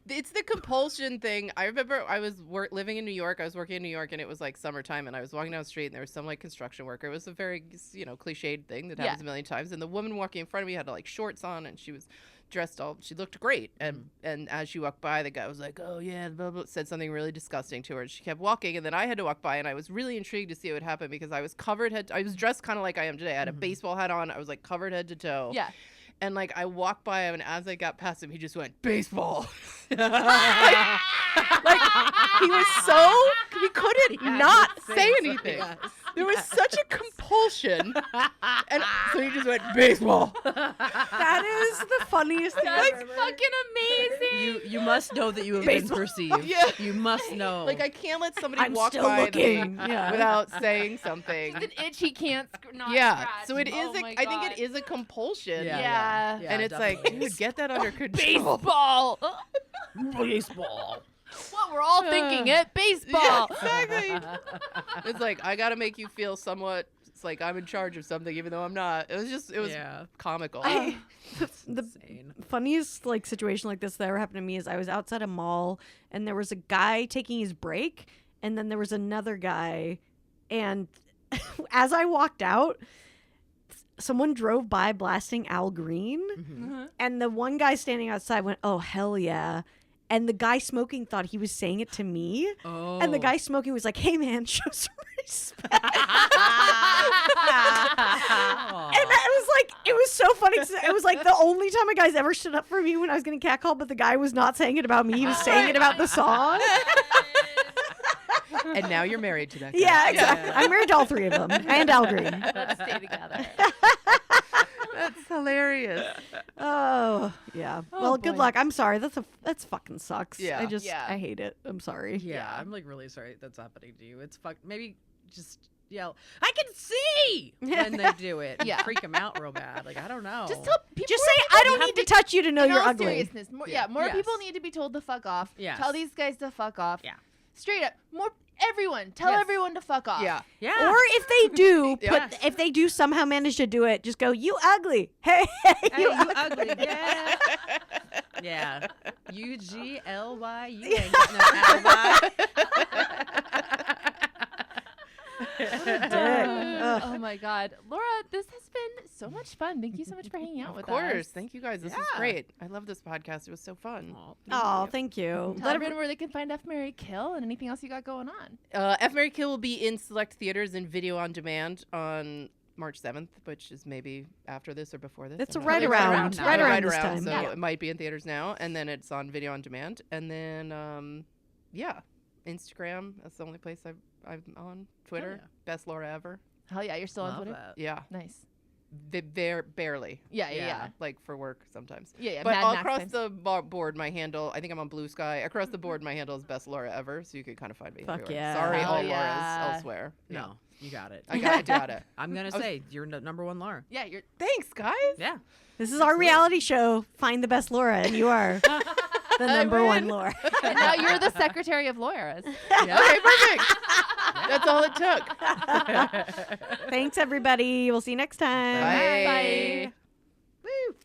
B: It's the compulsion thing. I remember I was living in New York. I was working in New York, and it was like summertime, and I was walking down the street, and there was some like construction worker. It was a very cliched thing that happens a million times. And the woman walking in front of me had like shorts on, and she was dressed she looked great. And as she walked by, the guy was like, "Oh yeah," blah, blah, said something really disgusting to her. And she kept walking, and then I had to walk by, and I was really intrigued to see what would happen because I was I was dressed kind of like I am today. I had a baseball hat on. I was like covered head to toe.
A: Yeah.
B: And like I walked by him, and as I got past him, he just went baseball. He couldn't not say anything. There was such a compulsion, and so he just went baseball.
C: That is the funniest thing.
A: That's
C: I've ever-
A: fucking amazing.
D: you must know that you have been perceived.
B: Yeah.
D: You must know.
B: Like I can't let somebody
C: I'm
B: walk
C: still
B: by
C: looking.
B: me
C: Yeah.
B: without saying something.
A: It's an itch he can't not
B: Yeah,
A: scratch.
B: so it is.
A: Oh my
B: I think
A: God.
B: it is a compulsion.
A: Yeah.
B: And it's like,
D: definitely.
B: dude, get that under control.
A: Baseball.
D: baseball.
A: What we're all thinking it. Baseball.
B: Yeah, exactly. It's like I gotta make you feel somewhat. It's like I'm in charge of something, even though I'm not. It was
D: Yeah.
B: comical.
C: the
D: Insane.
C: funniest like situation like this that ever happened to me is I was outside a mall and there was a guy taking his break and then there was another guy and as I walked out someone drove by blasting Al Green
A: Mhm.
C: and the one guy standing outside went, "Oh hell yeah." And the guy smoking thought he was saying it to me.
D: Oh.
C: And the guy smoking was like, "Hey man, show some respect." And I was like, it was so funny. 'Cause it was like the only time a guy's ever stood up for me when I was getting catcalled, but the guy was not saying it about me. He was saying it about the song.
B: And now you're married to that guy.
C: Yeah, exactly. I'm married to all three of them and Al Green.
A: Let's stay together.
B: That's hilarious.
C: Oh, yeah. Well, good
A: boy.
C: luck. I'm sorry. That's fucking sucks.
B: Yeah.
C: I hate it. I'm sorry.
D: Yeah, I'm like really sorry that's happening to you. It's maybe just yell, "I can see!" when they do it.
A: Yeah.
D: Freak them out real bad. Like, I don't know.
A: Just tell people.
C: Just say, "I don't need to touch you to know
A: in
C: you're
A: all
C: ugly."
A: seriousness, more
D: Yeah.
A: people
D: Yes.
A: need to be told to fuck off.
D: Yes.
A: Tell these guys to fuck off.
D: Yeah.
A: Straight up. Everyone. Tell
B: Yes.
A: everyone to fuck off.
B: Yeah.
D: Yeah.
C: Or if they do,
B: Yes.
C: if they do somehow manage to do it, just go, you ugly. Hey,
D: Hey, you ugly. Yeah. Yeah. UGLY. You ain't got no alibi.
A: Oh my God. Laura, this has been so much fun. Thank you so much for hanging out with
B: Of course.
A: us.
B: Thank you guys. This is
D: Yeah.
B: great. I love this podcast. It was so fun.
C: Oh, thank you.
A: Tell everyone where they can find F, Marry, Kill and anything else you got going on.
B: F, Marry, Kill will be in select theaters and video on demand on March 7th, which is maybe after this or before this.
C: It's
B: I'm not
C: right
B: sure.
C: around this time.
B: So
A: Yeah.
B: it might be in theaters now, and then it's on video on demand, and then Instagram. That's the only place I'm on. Twitter,
D: yeah.
B: best Laura ever.
A: Hell yeah, you're still on
D: Love
A: Twitter?
D: that.
B: Yeah,
A: Nice.
B: barely.
A: Yeah.
B: Like for work sometimes.
A: Yeah,
B: But
A: Mad Max
B: across
A: times.
B: the board, my handle, I think I'm on Blue Sky. Across the board, my handle is best Laura ever, so you could kind of find me
C: Fuck
B: everywhere.
C: yeah.
B: Sorry,
A: Hell
B: all
A: yeah.
B: Laura's elsewhere.
D: No, you got it.
B: I got it.
D: I'm going to say you're number one Laura.
A: Yeah, you're
B: Thanks, guys.
D: Yeah.
C: This is our reality show, Find the Best Laura, and you are the number one Laura.
A: and now you're the secretary of lawyers.
B: Okay, perfect. That's all it took.
C: Thanks, everybody. We'll see you next time.
B: Bye.
A: Bye.
C: Woo.